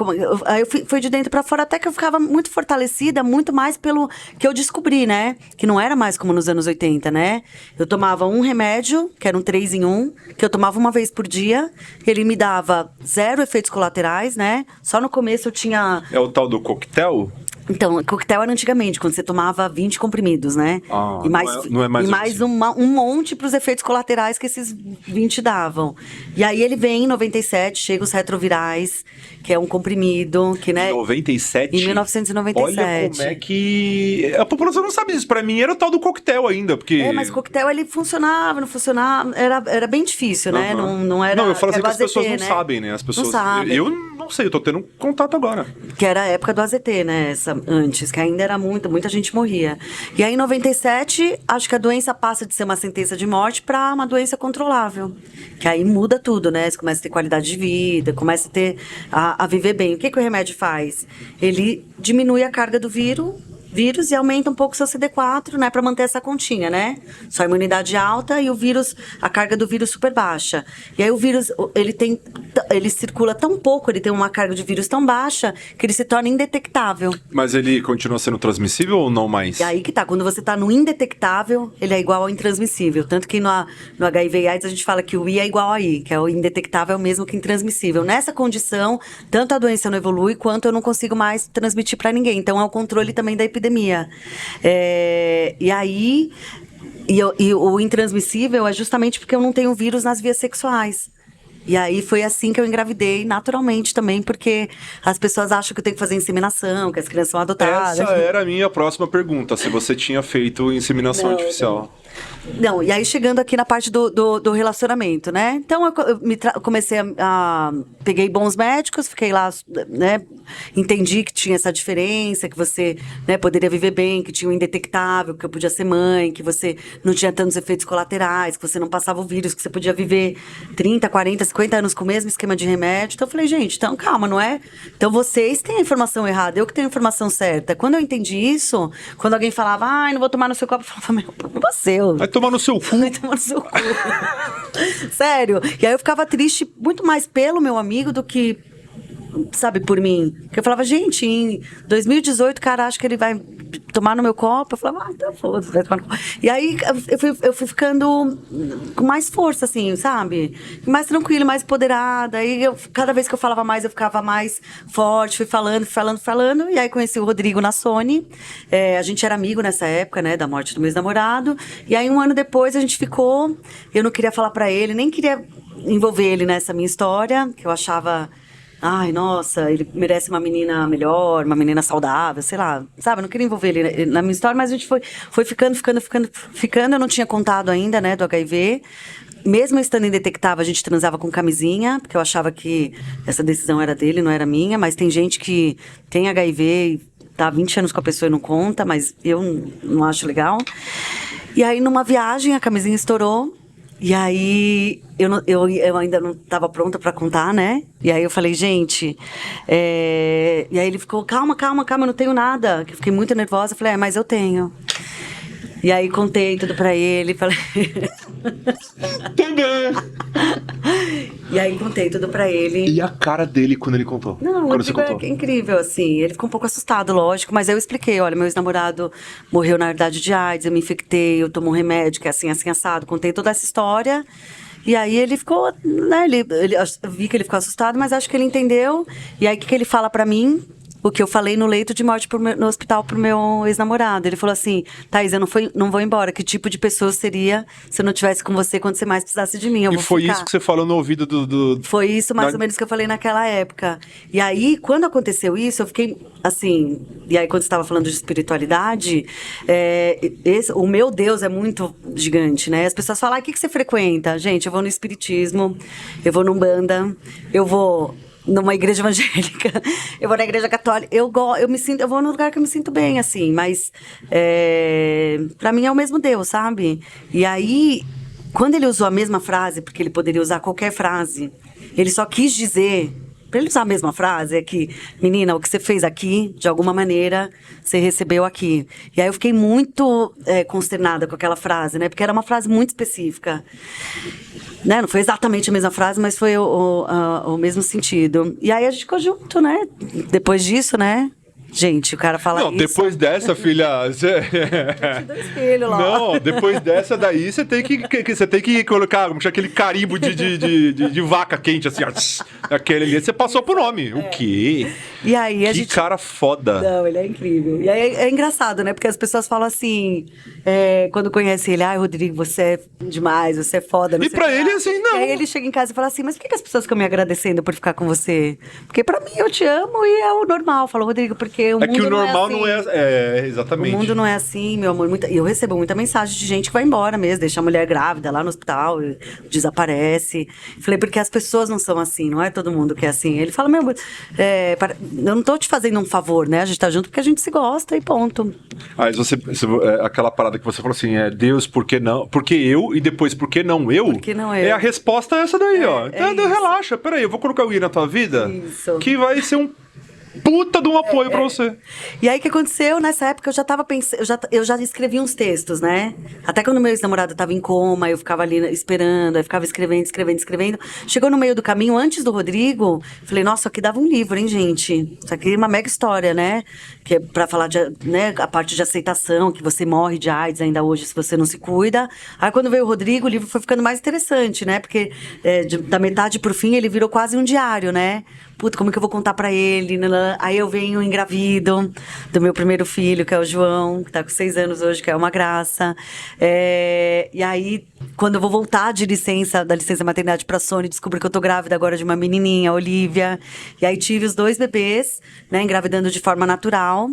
Aí foi de dentro pra fora, até que eu ficava muito fortalecida, muito mais pelo que eu descobri, né? Que não era mais como nos anos 80, né? Eu tomava um remédio, que era um 3 em 1, que eu tomava uma vez por dia, ele me dava 0 efeitos colaterais, né? Só no começo eu tinha... É o tal do coquetel? Então, coquetel era antigamente, quando você tomava 20 comprimidos, né? E mais, não é mais e mais um monte para os efeitos colaterais que esses 20 davam. E aí ele vem em 97, chega os retrovirais, que é um comprimido, que, né? 97? Em 1997. Olha como é que... A população não sabe disso. Pra mim era o tal do coquetel ainda, porque... mas o coquetel, ele funcionava, não funcionava, era bem difícil, né? Não era... Não, eu falo assim que as pessoas AZT, não né? sabem, né? As pessoas... Não sabem. Eu não sei, eu tô tendo contato agora. Que era a época do AZT, né? Antes, que ainda era muita gente morria. E aí, em 97, acho que a doença passa de ser uma sentença de morte para uma doença controlável. Que aí muda tudo, né? Você começa a ter qualidade de vida, começa a viver bem. O que o remédio faz? Ele diminui a carga do vírus e aumenta um pouco o seu CD4, né, para manter essa continha, né? Sua imunidade alta e a carga do vírus super baixa. E aí o vírus, ele circula tão pouco, ele tem uma carga de vírus tão baixa que ele se torna indetectável. Mas ele continua sendo transmissível ou não mais? E aí que tá, quando você tá no indetectável, ele é igual ao intransmissível. Tanto que no HIV e AIDS a gente fala que o I é igual a I, que é o indetectável mesmo que intransmissível. Nessa condição, tanto a doença não evolui, quanto eu não consigo mais transmitir para ninguém. Então é o controle também da epidemia. E aí, o intransmissível é justamente porque eu não tenho vírus nas vias sexuais. E aí foi assim que eu engravidei, naturalmente também, porque as pessoas acham que eu tenho que fazer inseminação, que as crianças são adotadas. Essa era a minha próxima pergunta, se você tinha feito inseminação artificial. Não, e aí chegando aqui na parte do relacionamento, né? Então eu comecei peguei bons médicos, fiquei lá, né? Entendi que tinha essa diferença, que você, né, poderia viver bem, que tinha o indetectável, que eu podia ser mãe, que você não tinha tantos efeitos colaterais, que você não passava o vírus, que você podia viver 30, 40, 50 anos com o mesmo esquema de remédio. Então eu falei, gente, então calma, não é? Então vocês têm a informação errada, eu que tenho a informação certa. Quando eu entendi isso, quando alguém falava, não vou tomar no seu copo, eu falava, meu, você, Deus. Vai tomar no seu cu. Vai tomar no seu cu. Sério. E aí eu ficava triste muito mais pelo meu amigo do que, sabe, por mim. Porque eu falava, gente, em 2018, o cara acha que ele vai tomar no meu copo. Eu falava, então foda-se, vai tomar no copo. E aí eu fui ficando com mais força, assim, sabe? Mais tranquila, mais empoderada. Aí cada vez que eu falava mais, eu ficava mais forte. Fui falando. E aí conheci o Rodrigo na Sony. A gente era amigo nessa época, né, da morte do meu ex-namorado. E aí um ano depois a gente ficou. Eu não queria falar pra ele, nem queria envolver ele nessa minha história, que eu achava... Ai, nossa, ele merece uma menina melhor, uma menina saudável, sei lá. Sabe, eu não queria envolver ele na minha história, mas a gente foi ficando. Eu não tinha contado ainda, né, do HIV. Mesmo estando indetectável, a gente transava com camisinha, porque eu achava que essa decisão era dele, não era minha. Mas tem gente que tem HIV e tá há 20 anos com a pessoa e não conta, mas eu não acho legal. E aí, numa viagem, a camisinha estourou. E aí, eu ainda não estava pronta para contar, né? E aí eu falei, gente... E aí ele ficou, calma, eu não tenho nada. Eu fiquei muito nervosa. Eu falei, mas eu tenho. E aí contei tudo pra ele, falei... E aí contei tudo pra ele. E a cara dele quando ele contou? Não, quando você contou? É incrível, assim. Ele ficou um pouco assustado, lógico, mas eu expliquei, olha, meu ex-namorado morreu na verdade de AIDS, eu me infectei, eu tomo um remédio que é assim, assado. Contei toda essa história. E aí ele ficou, né, eu vi que ele ficou assustado, mas acho que ele entendeu. E aí o que ele fala pra mim? O que eu falei no leito de morte no hospital pro meu ex-namorado. Ele falou assim, Thaís, eu não vou embora. Que tipo de pessoa seria se eu não estivesse com você quando você mais precisasse de mim? Eu vou foi ficar. Isso que você falou no ouvido do... Foi isso mais ou menos que eu falei naquela época. E aí, quando aconteceu isso, eu fiquei assim... E aí, quando você estava falando de espiritualidade, o meu Deus é muito gigante, né? As pessoas falam, o que você frequenta? Gente, eu vou no espiritismo, eu vou no Umbanda, eu vou... numa igreja evangélica, eu vou na igreja católica, eu vou num lugar que eu me sinto bem, assim, mas pra mim é o mesmo Deus, sabe? E aí, quando ele usou a mesma frase, porque ele poderia usar qualquer frase, ele só quis dizer, pra ele usar a mesma frase, é que, menina, o que você fez aqui, de alguma maneira, você recebeu aqui. E aí eu fiquei muito consternada com aquela frase, né? Porque era uma frase muito específica. Né? Não foi exatamente a mesma frase, mas foi o mesmo sentido. E aí a gente ficou junto, né? Depois disso, né? Gente, o cara fala isso... Não, depois dessa, filha... Dois filhos lá. Não, depois dessa daí, você tem que colocar aquele carimbo de vaca quente, assim, ó. Aquele ali, você passou pro nome. O quê? E aí a gente... cara foda. Não, ele é incrível. E aí é engraçado, né? Porque as pessoas falam assim, quando conhecem ele, Rodrigo, você é demais, você é foda. Não E sei pra o que ele, lá. assim, não. E aí ele chega em casa e fala assim, mas por que as pessoas ficam me agradecendo por ficar com você? Porque pra mim, eu te amo e é o normal. Falou, Rodrigo, porque o mundo que o normal não é assim. Exatamente. O mundo não é assim, meu amor. E eu recebo muita mensagem de gente que vai embora mesmo, deixa a mulher grávida lá no hospital, desaparece. Falei, porque as pessoas não são assim, não é todo mundo que é assim. Ele fala, eu não tô te fazendo um favor, né? A gente tá junto porque a gente se gosta e ponto. Mas aquela parada que você falou assim, Deus, por que não? Porque eu, e depois, por que não eu? Por que não eu? A resposta é essa daí, ó. Então, relaxa, peraí, eu vou colocar alguém na tua vida Isso. que vai ser um puta de um apoio pra você. E aí, o que aconteceu? Nessa época, eu já tava pensando... Eu já escrevi uns textos, né? Até quando meu ex-namorado tava em coma, eu ficava ali esperando, aí ficava escrevendo. Chegou no meio do caminho, antes do Rodrigo, falei, nossa, isso aqui dava um livro, hein, gente? Isso aqui é uma mega história, né? Que é pra falar a parte de aceitação, que você morre de AIDS ainda hoje se você não se cuida. Aí, quando veio o Rodrigo, o livro foi ficando mais interessante, né? Porque da metade pro fim, ele virou quase um diário, né? Puta, como que eu vou contar pra ele? Aí eu venho engravido do meu primeiro filho, que é o João, que tá com 6 anos hoje, que é uma graça. E aí, quando eu vou voltar da licença maternidade pra Sony, descubro que eu tô grávida agora de uma menininha, a Olivia. E aí tive os 2 bebês, né, engravidando de forma natural.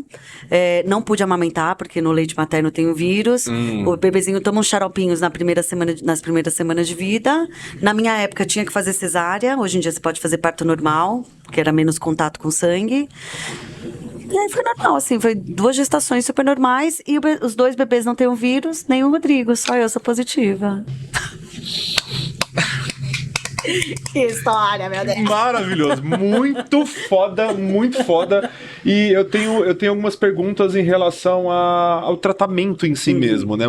Não pude amamentar, porque no leite materno tem o vírus. O bebezinho toma uns xaropinhos nas primeiras semanas de vida. Na minha época, tinha que fazer cesárea. Hoje em dia, você pode fazer parto normal, que era menos contato com sangue. E aí foi normal, assim, foi 2 gestações super normais e os 2 bebês não têm o vírus, nem o Rodrigo, só eu sou positiva. Que história, meu Deus. Maravilhoso, muito foda, muito foda. E eu tenho algumas perguntas em relação ao tratamento em si mesmo, né?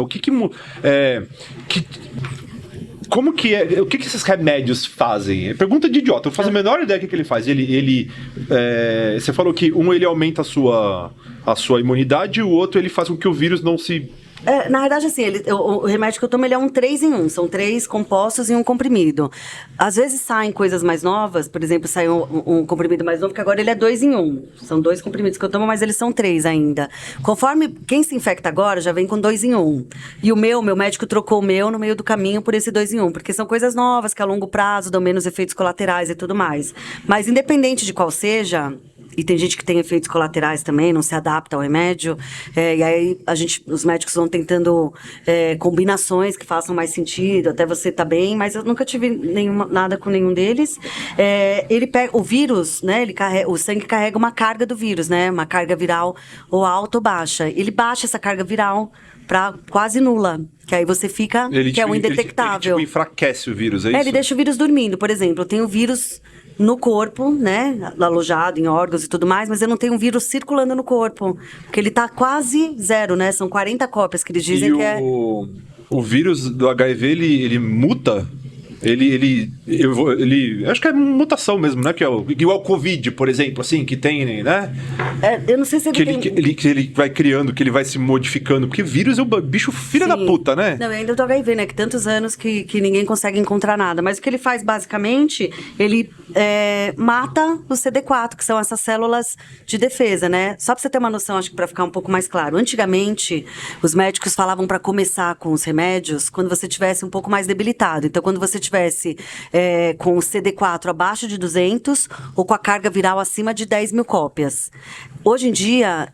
Como que é? O que esses remédios fazem? Pergunta de idiota, eu faço a menor ideia do que ele faz. Você falou que ele aumenta a sua imunidade e o outro ele faz com que o vírus não se... Na verdade, assim, o remédio que eu tomo, ele é um 3 em 1. São 3 compostos em um comprimido. Às vezes saem coisas mais novas, por exemplo, sai um comprimido mais novo, que agora ele é 2 em 1. São 2 comprimidos que eu tomo, mas eles são 3 ainda. Conforme quem se infecta agora, já vem com 2 em 1. E o meu médico trocou o meu no meio do caminho por esse 2 em 1, porque são coisas novas que a longo prazo dão menos efeitos colaterais e tudo mais. Mas independente de qual seja... E tem gente que tem efeitos colaterais também, não se adapta ao remédio. E aí os médicos vão tentando combinações que façam mais sentido, até você tá bem, mas eu nunca tive nada com nenhum deles. Ele pega o vírus, né? O sangue carrega uma carga do vírus, né? Uma carga viral ou alta ou baixa. Ele baixa essa carga viral para quase nula. Que aí você fica, que é o indetectável. Ele enfraquece o vírus, é isso? Ele deixa o vírus dormindo. Por exemplo, eu tenho vírus no corpo, né, alojado em órgãos e tudo mais, mas eu não tenho um vírus circulando no corpo, porque ele tá quase zero, né, são 40 cópias que eles dizem que é... O vírus do HIV, ele muta? Ele acho que é mutação mesmo, né? Que é igual o Covid, por exemplo, assim, que tem, né? Eu não sei se ele tem... Que ele vai criando, que ele vai se modificando, porque vírus é um bicho filha da puta, né? Não, ainda do HIV, né? Que tantos anos que ninguém consegue encontrar nada. Mas o que ele faz, basicamente, ele mata o CD4, que são essas células de defesa, né? Só pra você ter uma noção, acho que pra ficar um pouco mais claro. Antigamente, os médicos falavam pra começar com os remédios quando você tivesse um pouco mais debilitado. Então, quando você tivesse com o CD4 abaixo de 200 ou com a carga viral acima de 10 mil cópias. Hoje em dia,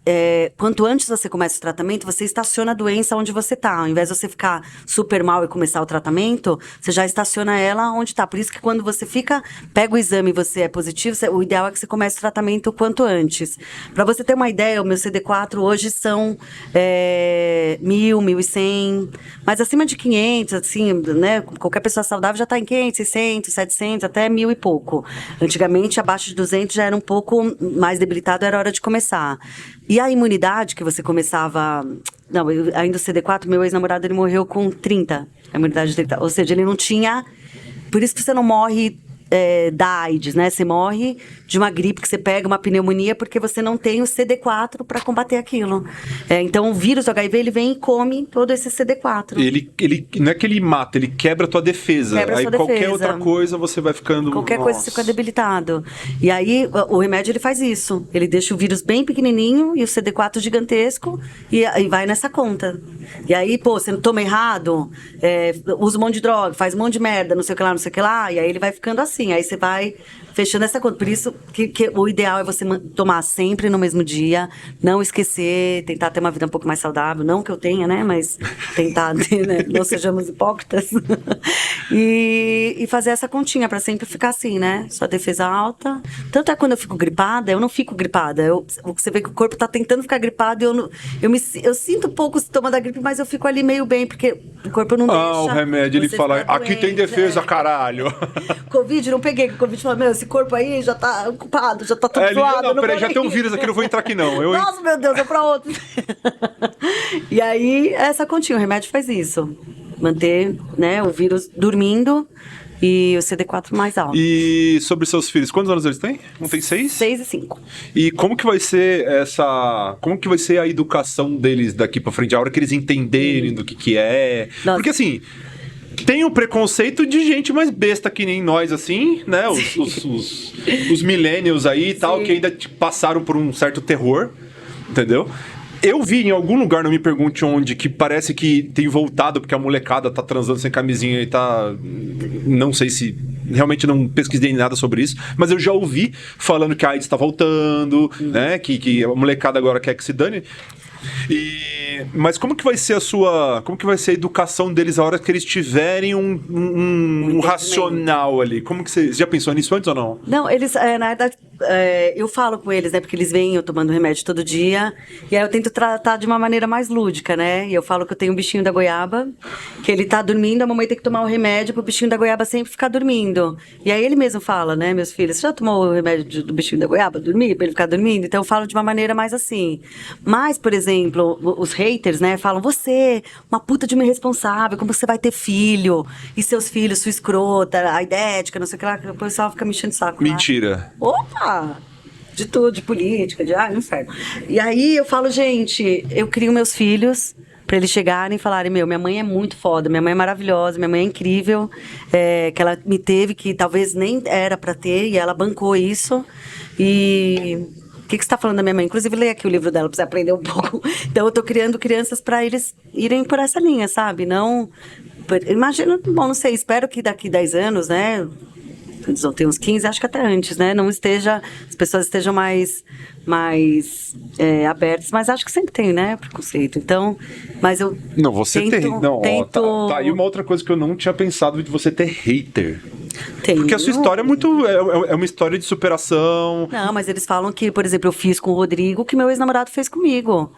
quanto antes você começa o tratamento, você estaciona a doença onde você está. Ao invés de você ficar super mal e começar o tratamento, você já estaciona ela onde está. Por isso que quando você pega o exame e você é positivo, o ideal é que você comece o tratamento o quanto antes. Para você ter uma ideia, o meu CD4 hoje são 1.000, 1.100, mas acima de 500, assim, né? Qualquer pessoa saudável já está em 500, 600, 700, até 1.000 e pouco. Antigamente, abaixo de 200 já era um pouco mais debilitado, era hora de começar. E a imunidade que você começava... Não, ainda o CD4, meu ex-namorado, ele morreu com 30. A imunidade de 30. Ou seja, ele não tinha... Por isso que você não morre da AIDS, né? Você morre de uma gripe que você pega, uma pneumonia, porque você não tem o CD4 para combater aquilo. Então, o vírus do HIV, ele vem e come todo esse CD4. Ele não é que ele mata, ele quebra a tua defesa. Quebra a aí sua qualquer defesa. outra coisa você vai ficando... Qualquer coisa você fica debilitado. E aí, o remédio, ele faz isso. Ele deixa o vírus bem pequenininho e o CD4 gigantesco e vai nessa conta. E aí, você toma errado, usa um monte de droga, faz um monte de merda, não sei o que lá, não sei o que lá, e aí ele vai ficando assim. Aí você vai fechando essa conta. Por isso que o ideal é você tomar sempre no mesmo dia, não esquecer, tentar ter uma vida um pouco mais saudável. Não que eu tenha, né? Mas tentar ter, né? Não sejamos hipócritas. E fazer essa continha pra sempre ficar assim, né? Sua defesa alta. Tanto é quando eu fico gripada, eu não fico gripada. Você vê que o corpo tá tentando ficar gripado e eu sinto um pouco o sintoma da gripe, mas eu fico ali meio bem, porque o corpo não deixa. O remédio, ele fala, aqui tem defesa, caralho. Covid, não peguei, que o Covid falou, meu, esse corpo aí já tá ocupado, já tá tudo zoado. Não, peraí, já tem um vírus aqui, não vou entrar aqui não. Nossa, meu Deus, é pra outro. E aí, essa continha, o remédio faz isso. Manter, né, o vírus dormindo e o CD4 mais alto. E sobre seus filhos, quantos anos eles têm? Um tem 6? 6 e 5. E como que vai ser a educação deles daqui pra frente? A hora que eles entenderem do que é... Nossa. Porque assim... Tem o preconceito de gente mais besta que nem nós, assim, né? Os millennials aí e tal, que ainda passaram por um certo terror, entendeu? Eu vi em algum lugar, não me pergunte onde, que parece que tem voltado porque a molecada tá transando sem camisinha e tá... Não sei se... Realmente não pesquisei nada sobre isso, mas eu já ouvi falando que a AIDS tá voltando, né? Que a molecada agora quer que se dane. Mas como que vai ser como que vai ser a educação deles a hora que eles tiverem um racional ali? Como que você já pensou nisso antes ou não? Não, eles, na verdade, eu falo com eles, né? Porque eles veem eu tomando remédio todo dia. E aí eu tento tratar de uma maneira mais lúdica, né? E eu falo que eu tenho um bichinho da goiaba, que ele tá dormindo, a mamãe tem que tomar o remédio pro bichinho da goiaba sempre ficar dormindo. E aí ele mesmo fala, né? Meus filhos, você já tomou o remédio do bichinho da goiaba? Dormir? Pra ele ficar dormindo? Então eu falo de uma maneira mais assim. Mas, por exemplo, os haters, né? Falam, você, uma puta de uma irresponsável, como você vai ter filho? E seus filhos, sua escrota, a idética, não sei o que lá. O pessoal fica me enchendo o saco. Mentira. Opa! De tudo, de política, no inferno. E aí eu falo, gente, eu crio meus filhos pra eles chegarem e falarem, minha mãe é muito foda, minha mãe é maravilhosa, minha mãe é incrível, que ela me teve, que talvez nem era pra ter, e ela bancou isso. E o que você tá falando da minha mãe? Inclusive, leia aqui o livro dela pra você aprender um pouco. Então eu tô criando crianças pra eles irem por essa linha, sabe? Não... Imagina, bom, não sei, espero que daqui 10 anos, né... Eles vão ter uns 15, acho que até antes, né? Não esteja, as pessoas estejam mais abertas, mas acho que sempre tem, né? Preconceito. Então, mas eu. Não, você tento, tem. Não, tento... ó, tá aí uma outra coisa que eu não tinha pensado de você ter hater. Tenho. Porque a sua história é muito. É uma história de superação. Não, mas eles falam que, por exemplo, eu fiz com o Rodrigo o que meu ex-namorado fez comigo.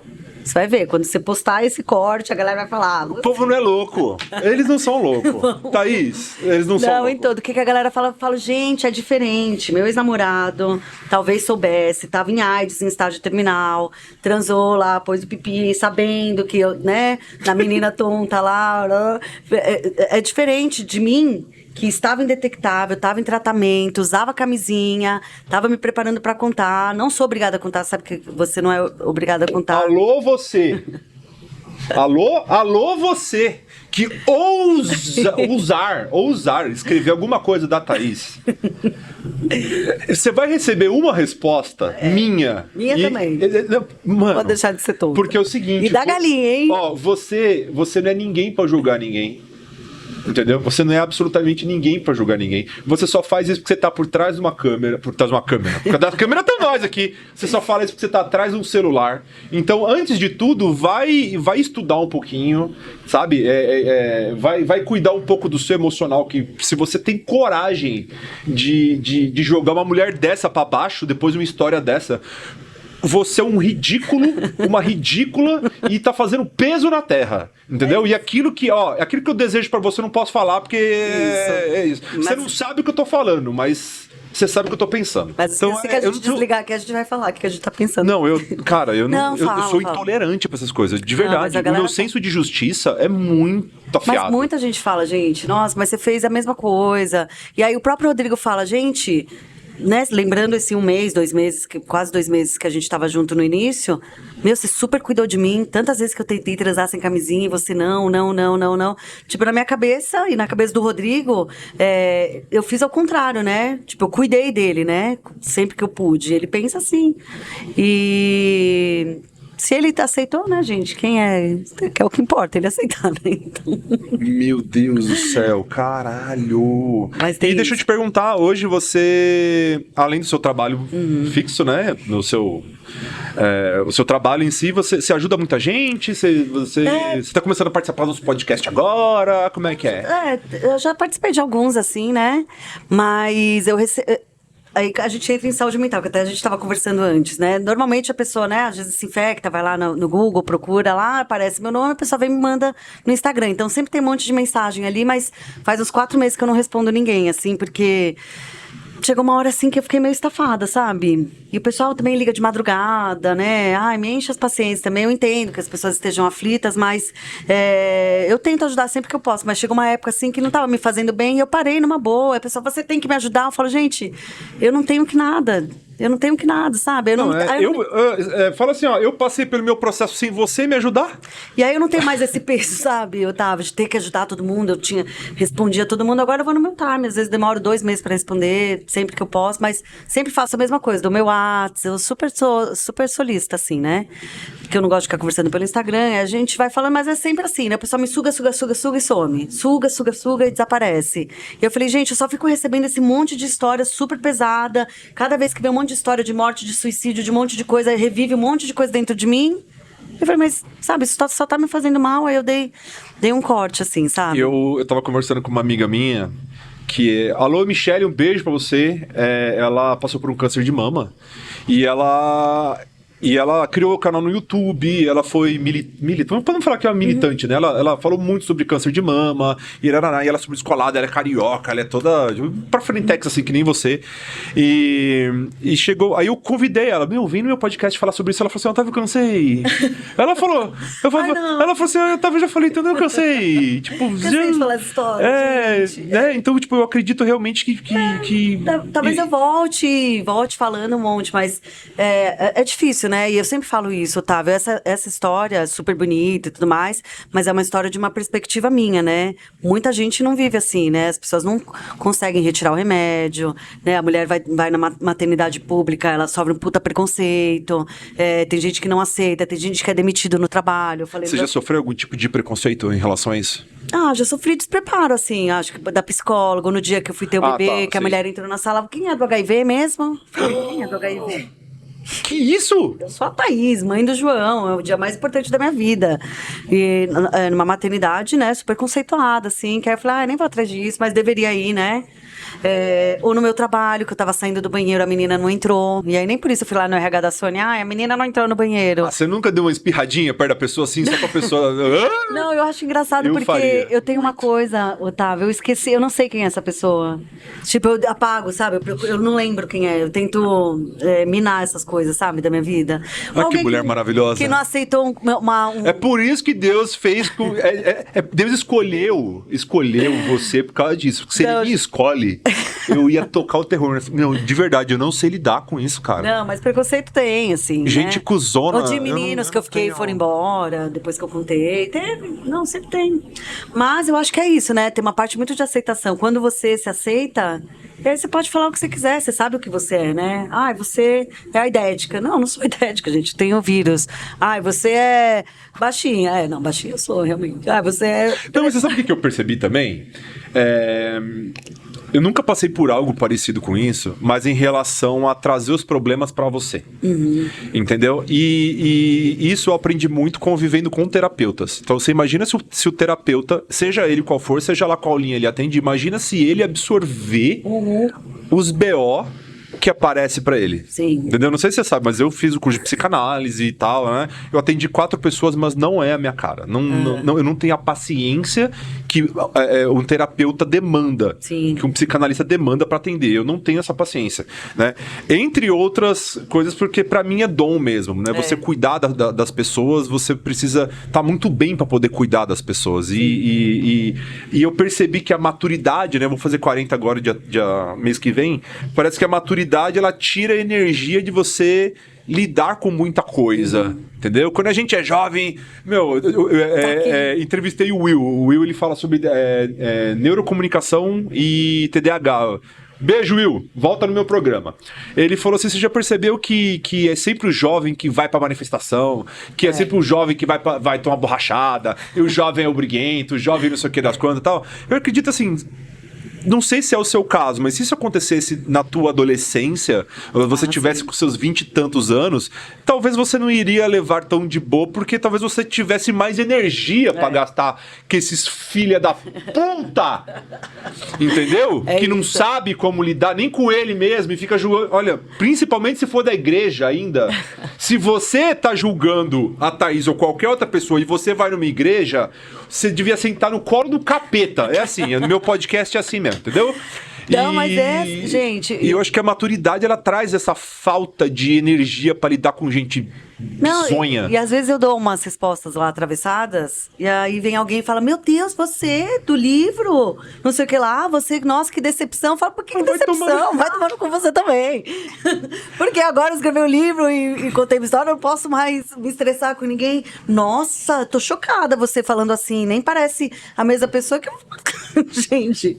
Você vai ver, quando você postar esse corte, a galera vai falar... O povo não é louco. Eles não são loucos. Thaís, eles não são loucos. Não, em todo. O que a galera fala? Eu falo, gente, é diferente. Meu ex-namorado talvez soubesse, tava em AIDS, em estágio terminal, transou lá, pôs o pipi, sabendo que eu, né, na menina tonta lá. É diferente de mim, que estava indetectável, estava em tratamento, usava camisinha, estava me preparando para contar. Não sou obrigada a contar, sabe que você não é obrigada a contar. Alô, você! Alô, você! Que ousar escrever alguma coisa da Thaís. Você vai receber uma resposta minha. Minha também. Mano, pode deixar de ser tonto. Porque é o seguinte... E da galinha, hein? Ó, você não é ninguém pra julgar ninguém. Entendeu? Você não é absolutamente ninguém pra julgar ninguém. Você só faz isso porque você tá por trás de uma câmera. Por trás de uma câmera. Por trás da câmera tá nós aqui. Você só fala isso porque você tá atrás de um celular. Então, antes de tudo, vai estudar um pouquinho, sabe? Vai cuidar um pouco do seu emocional. Que se você tem coragem de jogar uma mulher dessa pra baixo, depois de uma história dessa... Você é um ridículo, uma ridícula e tá fazendo peso na terra, entendeu? E aquilo que eu desejo pra você eu não posso falar porque é isso. Mas... Você não sabe o que eu tô falando, mas você sabe o que eu tô pensando. Mas então, se a gente desligar aqui, a gente vai falar o que a gente tá pensando. Não, eu sou intolerante pra essas coisas, de verdade. O meu senso de justiça é muito afiado. Mas muita gente fala, gente, nossa, mas você fez a mesma coisa. E aí o próprio Rodrigo fala, gente... Né? Lembrando esse 1 mês, 2 meses, quase 2 meses que a gente tava junto no início, você super cuidou de mim, tantas vezes que eu tentei transar sem camisinha e você não. Tipo, na minha cabeça e na cabeça do Rodrigo, eu fiz ao contrário, né? Tipo, eu cuidei dele, né? Sempre que eu pude. Ele pensa assim. E... Se ele aceitou, né, gente? Que é o que importa, ele aceitar, né? Então... Meu Deus do céu, caralho. Mas e deixa eu te perguntar, hoje você, além do seu trabalho fixo, né, no seu... o seu trabalho em si, você ajuda muita gente? Você tá começando a participar dos podcasts agora? Como é que é? Eu já participei de alguns, assim, né? Mas eu Aí a gente entra em saúde mental, que até a gente estava conversando antes, né? Normalmente a pessoa, né, às vezes se infecta, vai lá no Google, procura lá, aparece meu nome, a pessoa vem e me manda no Instagram. Então sempre tem um monte de mensagem ali, mas faz uns 4 meses que eu não respondo ninguém, assim, porque... Chegou uma hora assim que eu fiquei meio estafada, sabe? E o pessoal também liga de madrugada, né? Ai, me enche as paciências também. Eu entendo que as pessoas estejam aflitas, mas eu tento ajudar sempre que eu posso. Mas chegou uma época assim que não estava me fazendo bem e eu parei numa boa. A pessoa, você tem que me ajudar. Eu falo, gente, eu não tenho que nada. Eu não tenho que nada, sabe? Fala assim, ó, eu passei pelo meu processo sem você me ajudar. E aí eu não tenho mais esse peso, sabe? De ter que ajudar todo mundo, respondia todo mundo, agora eu vou no meu time. Às vezes demoro 2 meses pra responder, sempre que eu posso, mas sempre faço a mesma coisa, do meu WhatsApp, eu sou super solista, assim, né? Porque eu não gosto de ficar conversando pelo Instagram, a gente vai falando, mas é sempre assim, né? O pessoal me suga e some. Suga e desaparece. E eu falei, gente, eu só fico recebendo esse monte de história super pesada, cada vez que vem um monte de história de morte, de suicídio, de um monte de coisa, revive um monte de coisa dentro de mim. Eu falei, mas, sabe, isso só tá me fazendo mal. Aí eu dei um corte, assim, sabe? Eu tava conversando com uma amiga minha que é... Alô, Michelle, um beijo pra você. Ela passou por um câncer de mama e ela criou o canal no YouTube, ela foi militante, podemos falar que é uma militante, né? Ela falou muito sobre câncer de mama, e ela é super descolada, ela é carioca, ela é toda pra frentex, assim, que nem você. E chegou, aí eu convidei ela, vem no meu podcast falar sobre isso. Ela falou assim, Otávio, eu cansei. Ela falou, ela falou assim, Otávio, eu já falei tudo, eu cansei. Tipo, Cansei de falar essa história, gente. Então, tipo, eu acredito realmente que... Talvez eu volte falando um monte, mas é difícil, né? E eu sempre falo isso, Otávio, essa história é super bonita e tudo mais, mas é uma história de uma perspectiva minha, né? Muita gente não vive assim, né? As pessoas não conseguem retirar o remédio, né? A mulher vai na maternidade pública, ela sofre um puta preconceito, tem gente que não aceita, tem gente que é demitido no trabalho. Eu falei, Você já sofreu algum tipo de preconceito em relação a isso? Já sofri despreparo, assim, acho que da psicóloga, no dia que eu fui ter o bebê, que a sim. mulher entrou na sala, quem é do HIV mesmo? Quem é do HIV? Que isso? Eu sou a Thaís, mãe do João, é o dia mais importante da minha vida. E numa maternidade, né, super conceituada, assim, que aí eu falei, nem vou atrás disso, mas deveria ir, né? Ou no meu trabalho, que eu tava saindo do banheiro, a menina não entrou. E aí nem por isso eu fui lá no RH da Sônia, a menina não entrou no banheiro. Você nunca deu uma espirradinha perto da pessoa assim, só pra pessoa... Não, eu acho engraçado porque eu tenho uma coisa, Otávio, eu esqueci, eu não sei quem é essa pessoa. Tipo, eu apago, sabe? Eu não lembro quem é. Eu tento minar essas coisas, sabe? Da minha vida. Que mulher maravilhosa. Que não aceitou É por isso que Deus fez... Deus escolheu você por causa disso. Se ele me escolhe, eu ia tocar o terror. Não, de verdade, eu não sei lidar com isso, cara. Não, mas preconceito tem, assim, gente, né? Cuzona. Ou de meninos que eu fiquei e foram embora, depois que eu contei. Teve, não, sempre tem. Mas eu acho que é isso, né? Tem uma parte muito de aceitação. Quando você se aceita, aí você pode falar o que você quiser, você sabe o que você é, né? Você é a idética. Não sou idética, gente, tenho vírus. Você é baixinha. Não, baixinha eu sou, realmente. Você é... Não, mas você sabe o que eu percebi também? Eu nunca passei por algo parecido com isso, mas em relação a trazer os problemas pra você. Entendeu? E isso eu aprendi muito convivendo com terapeutas. Então você imagina se o terapeuta, seja ele qual for, seja lá qual linha ele atende, imagina se ele absorver os BO que aparece pra ele. Sim. Entendeu? Não sei se você sabe, mas eu fiz o curso de psicanálise e tal, né? Eu atendi 4 pessoas, mas não é a minha cara. Eu não tenho a paciência que um terapeuta demanda. Sim. Que um psicanalista demanda pra atender. Eu não tenho essa paciência, né? Entre outras coisas, porque pra mim é dom mesmo, né? Você cuidar das pessoas, você precisa estar muito bem pra poder cuidar das pessoas. E eu percebi que a maturidade, né? Eu vou fazer 40 agora, mês que vem. Parece que a maturidade ela tira a energia de você lidar com muita coisa, entendeu? Quando a gente é jovem, entrevistei o Will. O Will, ele fala sobre neurocomunicação e TDAH. Beijo, Will. Volta no meu programa. Ele falou assim, você já percebeu que é sempre o jovem que vai pra manifestação, que é sempre o jovem que vai tomar borrachada, e o jovem é o briguento, o jovem não sei o que das quantas e tal. Eu acredito assim... Não sei se é o seu caso, mas se isso acontecesse na tua adolescência, você tivesse com seus 20 e tantos anos, talvez você não iria levar tão de boa, porque talvez você tivesse mais energia pra gastar que esses filha da puta, entendeu? Que não sabe como lidar nem com ele mesmo e fica julgando. Olha, principalmente se for da igreja ainda, se você tá julgando a Thaís ou qualquer outra pessoa e você vai numa igreja, você devia sentar no colo do capeta. É assim, no meu podcast é assim mesmo, entendeu? Não, mas gente... E eu acho que a maturidade, ela traz essa falta de energia pra lidar com gente bizonha. E às vezes eu dou umas respostas lá atravessadas, e aí vem alguém e fala, meu Deus, você, do livro, não sei o que lá, você, nossa, que decepção. Eu falo, por que decepção? Vai tomando com você também. Porque agora eu escrevi o livro e contei uma história, eu não posso mais me estressar com ninguém. Nossa, tô chocada você falando assim, nem parece a mesma pessoa que eu... Gente,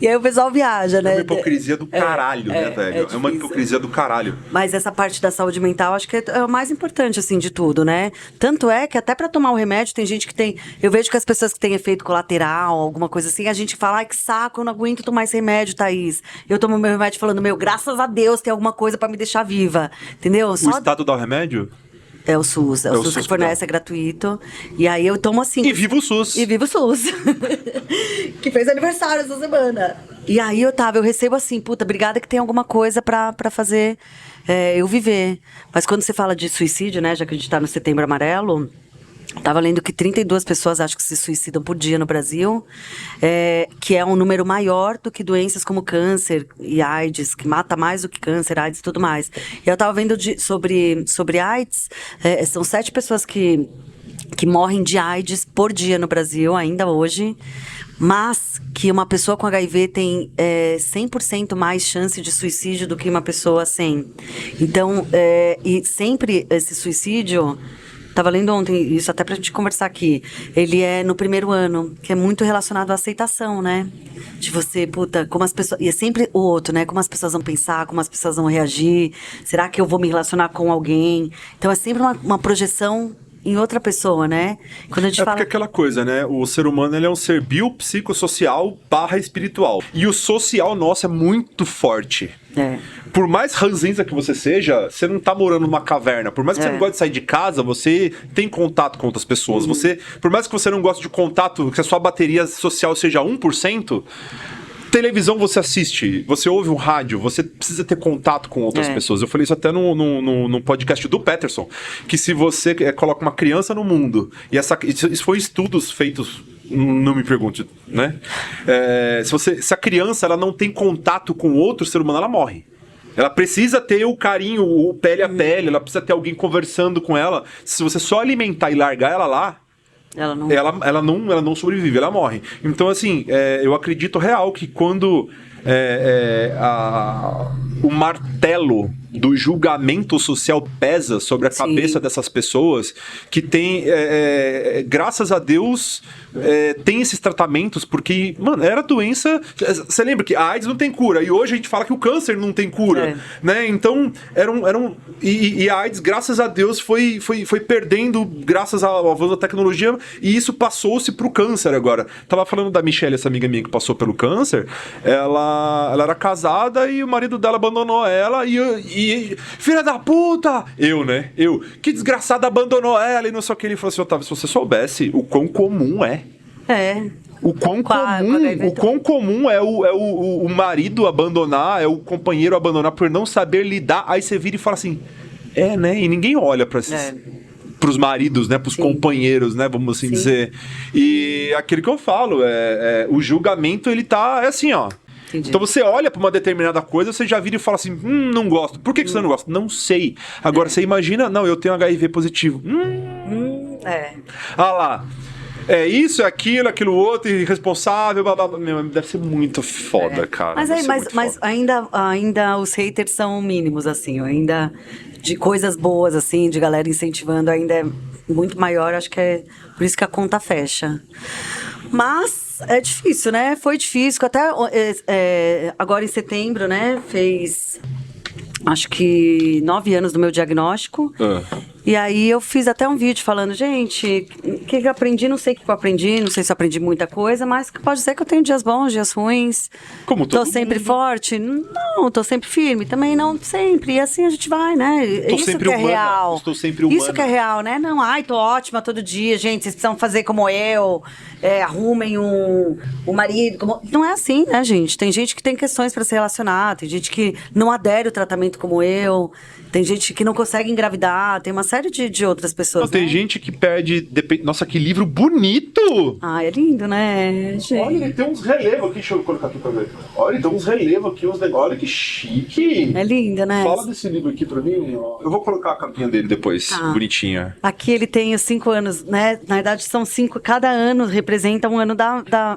e aí o pessoal viaja, né? É uma hipocrisia do caralho, né, velho? É uma hipocrisia do caralho. Mas essa parte da saúde mental, acho que é o mais importante, assim, de tudo, né? Tanto é que até pra tomar o remédio, tem gente que tem... Eu vejo que as pessoas que têm efeito colateral, alguma coisa assim, a gente fala, ai, que saco, eu não aguento tomar esse remédio, Thaís. Eu tomo meu remédio falando, graças a Deus tem alguma coisa pra me deixar viva, entendeu? O Estado dá o remédio? É o SUS, o SUS que fornece, é gratuito. E aí eu tomo assim... E viva o SUS! E viva o SUS! Que fez aniversário essa semana. E aí eu recebo assim, puta, obrigada que tem alguma coisa pra fazer eu viver. Mas quando você fala de suicídio, né, já que a gente tá no Setembro Amarelo, tava lendo que 32 pessoas acho que se suicidam por dia no Brasil, que é um número maior do que doenças como câncer e AIDS, que mata mais do que câncer, AIDS e tudo mais. E eu tava vendo sobre AIDS, são 7 pessoas que morrem de AIDS por dia no Brasil, ainda hoje, mas que uma pessoa com HIV tem 100% mais chance de suicídio do que uma pessoa sem. Então, e sempre esse suicídio... Tava lendo ontem, isso até pra gente conversar aqui. Ele é no primeiro ano, que é muito relacionado à aceitação, né? De você, puta, como as pessoas... E é sempre o outro, né? Como as pessoas vão pensar, como as pessoas vão reagir. Será que eu vou me relacionar com alguém? Então é sempre uma projeção em outra pessoa, né? Quando a gente fala... porque aquela coisa, né? O ser humano, ele é um ser biopsicossocial / espiritual. E o social nosso é muito forte. Por mais ranzinza que você seja, você não tá morando numa caverna. Por mais que você não goste de sair de casa, você tem contato com outras pessoas. Você, por mais que você não goste de contato, que a sua bateria social seja 1%, televisão você assiste, você ouve um rádio, você precisa ter contato com outras pessoas. Eu falei isso até no podcast do Peterson, que se você coloca uma criança no mundo, e isso foi estudos feitos, não me pergunte, né? Se a criança ela não tem contato com outro ser humano, ela morre. Ela precisa ter o carinho, o pele a pele, ela precisa ter alguém conversando com ela. Se você só alimentar e largar ela lá, ela não sobrevive, ela morre. Então, assim, eu acredito real que quando o martelo do julgamento social pesa sobre a cabeça dessas pessoas, que tem, graças a Deus, tem esses tratamentos, porque, mano, era doença... Você lembra que a AIDS não tem cura, e hoje a gente fala que o câncer não tem cura, né? Então, e a AIDS, graças a Deus, foi perdendo, graças ao avanço da tecnologia, e isso passou-se pro câncer agora. Tava falando da Michelle, essa amiga minha que passou pelo câncer, ela era casada e o marido dela abandonou ela, e filha da puta! Que desgraçado abandonou ela e não sei o que. Ele falou assim, Otávio, se você soubesse o quão comum é. O quão comum é o marido abandonar, é o companheiro abandonar por não saber lidar. Aí você vira e fala assim, né? E ninguém olha pra esses... Pros maridos, né? Pros companheiros, né? Vamos assim dizer. E aquilo que eu falo, o julgamento, ele tá assim, ó. Entendi. Então você olha pra uma determinada coisa, você já vira e fala assim, não gosto. Por que você não gosta? Não sei. Agora você imagina, não, eu tenho HIV positivo. Ah lá. Isso, aquilo outro, irresponsável, blá, blá, blá. Meu, deve ser muito foda, cara. Mas ainda os haters são mínimos, assim, ainda de coisas boas, assim, de galera incentivando, ainda é muito maior, acho que é por isso que a conta fecha. Mas é difícil, né? Foi difícil, até agora em setembro, né, fez... Acho que 9 anos do meu diagnóstico. E aí eu fiz até um vídeo falando, gente, o que eu aprendi, não sei o que eu aprendi, não sei se eu aprendi muita coisa, mas pode ser que eu tenho dias bons, dias ruins. Como todo Tô sempre mundo. Forte? Não, tô sempre firme, também não sempre. E assim a gente vai, né? Isso sempre que é humana. real. Estou sempre humana. Isso que é real, né? Não, tô ótima todo dia, gente, vocês precisam fazer como eu, arrumem um marido. Não é assim, né, gente? Tem gente que tem questões para se relacionar, tem gente que não adere ao tratamento como eu, tem gente que não consegue engravidar, tem uma série de outras pessoas. Tem gente que perde... Nossa, que livro bonito! É lindo, né, gente? Olha, ele tem uns relevos aqui, deixa eu colocar aqui pra ver. Olha, ele tem uns relevos aqui, uns negócios, olha que chique! É lindo, né? Fala desse livro aqui pra mim, ó. Eu vou colocar a capinha dele depois, bonitinha. Aqui ele tem os 5 anos, né? Na verdade são 5, cada ano representa um ano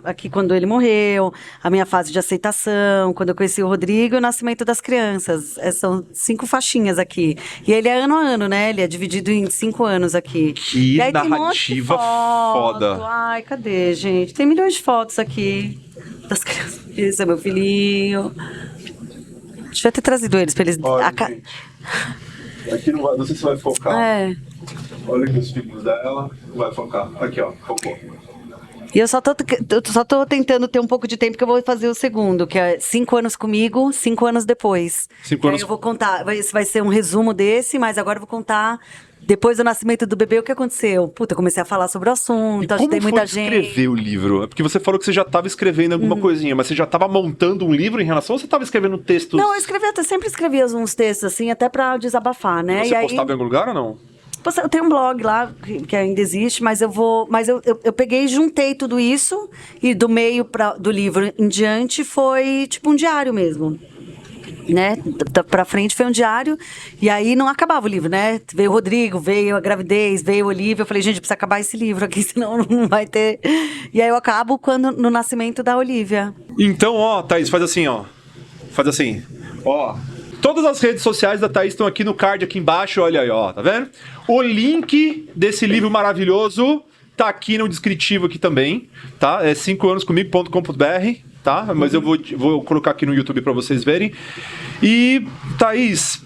aqui quando ele morreu, a minha fase de aceitação, quando eu conheci o Rodrigo e o nascimento das crianças. São 5 faixinhas aqui. E ele é ano a ano, né? Ele é dividido em 5 anos aqui. Que e aí narrativa tem um monte de foto. foda. Ai, cadê, gente? Tem milhões de fotos aqui das crianças. Esse é meu filhinho. Deixa eu ter trazido eles pra eles... Olha, gente. Aqui não sei se vai focar. Olha aqui os filhos dela. Não vai focar. Aqui, ó. Focou. E eu só tô tentando ter um pouco de tempo que eu vou fazer o segundo, que é 5 anos comigo, 5 anos depois. 5 anos. Aí eu vou contar, esse vai ser um resumo desse, mas agora eu vou contar Depois do nascimento do bebê, o que aconteceu? Puta, eu comecei a falar sobre o assunto, ajudei muita gente. Como foi escrever o livro? É porque você falou que você já estava escrevendo alguma coisinha, mas você já estava montando um livro em relação ou você estava escrevendo textos? Não, eu sempre escrevia uns textos, assim, até pra desabafar, né? Você postava em algum lugar ou não? Eu tenho um blog lá, que ainda existe, mas eu peguei e juntei tudo isso, e do meio do livro em diante foi tipo um diário mesmo. Né? Pra frente foi um diário, e aí não acabava o livro, né? Veio o Rodrigo, veio a gravidez, veio a Olivia. Eu falei, gente, precisa acabar esse livro aqui, senão não vai ter. E aí eu acabo no nascimento da Olivia. Então, ó, Thaís, faz assim, ó. Faz assim, ó. Todas as redes sociais da Thaís estão aqui no card, aqui embaixo, olha aí, ó, tá vendo? O link desse livro maravilhoso tá aqui no descritivo aqui também, tá? É 5anoscomigo.com.br, tá? Mas eu vou colocar aqui no YouTube pra vocês verem. E, Thaís,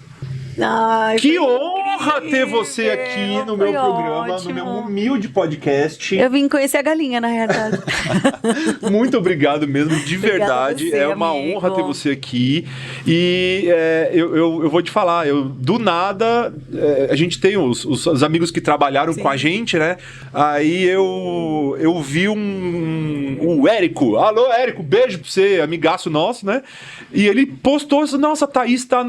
Ai, que honra ter você aqui no meu programa, no meu humilde podcast. Eu vim conhecer a galinha, na realidade. Muito obrigado mesmo, de verdade. Você, é uma amigo. honra ter você aqui. E eu vou te falar, do nada, a gente tem os amigos que trabalharam com a gente, né? Aí eu vi o Érico. Alô, Érico, beijo pra você, amigaço nosso, né? E ele postou, nossa, a Thaís tá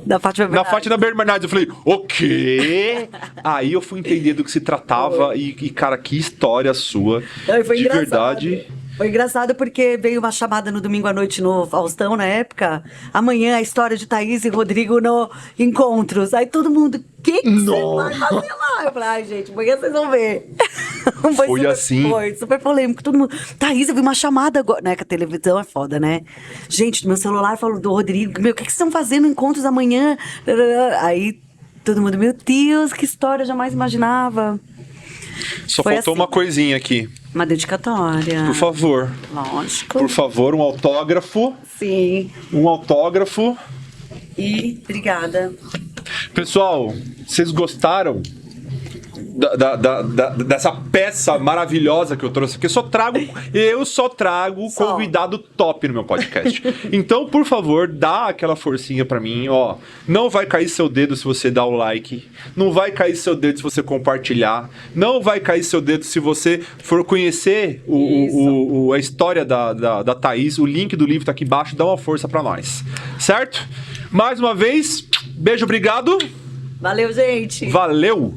Da Fátima na Bernardes. Fátima Bernardes. Eu falei, o quê? Aí eu fui entender do que se tratava e cara, que história sua. Não, foi de engraçado. verdade. Foi engraçado porque veio uma chamada no domingo à noite no Faustão, na época. Amanhã a história de Thaís e Rodrigo no Encontros. Aí todo mundo, o que você vai fazer lá? Eu falei, ai, gente, amanhã vocês vão ver. Foi assim? Foi super polêmico. Todo mundo, Thaís, eu vi uma chamada agora. Né, que a televisão é foda, né? Gente, meu celular falou do Rodrigo. Meu, o que vocês estão fazendo no Encontros amanhã? Aí todo mundo, meu Deus, que história, eu jamais imaginava. Só Foi faltou assim. uma coisinha aqui. Uma dedicatória. Por favor. Lógico. Por favor, um autógrafo. Sim. Um autógrafo. E obrigada. Pessoal, vocês gostaram dessa peça maravilhosa que eu trouxe aqui? Eu só trago convidado top no meu podcast. Então, por favor, dá aquela forcinha pra mim, ó. Não vai cair seu dedo se você dar o like. Não vai cair seu dedo se você compartilhar. Não vai cair seu dedo se você for conhecer a história da Thaís. O link do livro tá aqui embaixo. Dá uma força pra nós. Certo? Mais uma vez, beijo, obrigado. Valeu, gente. Valeu!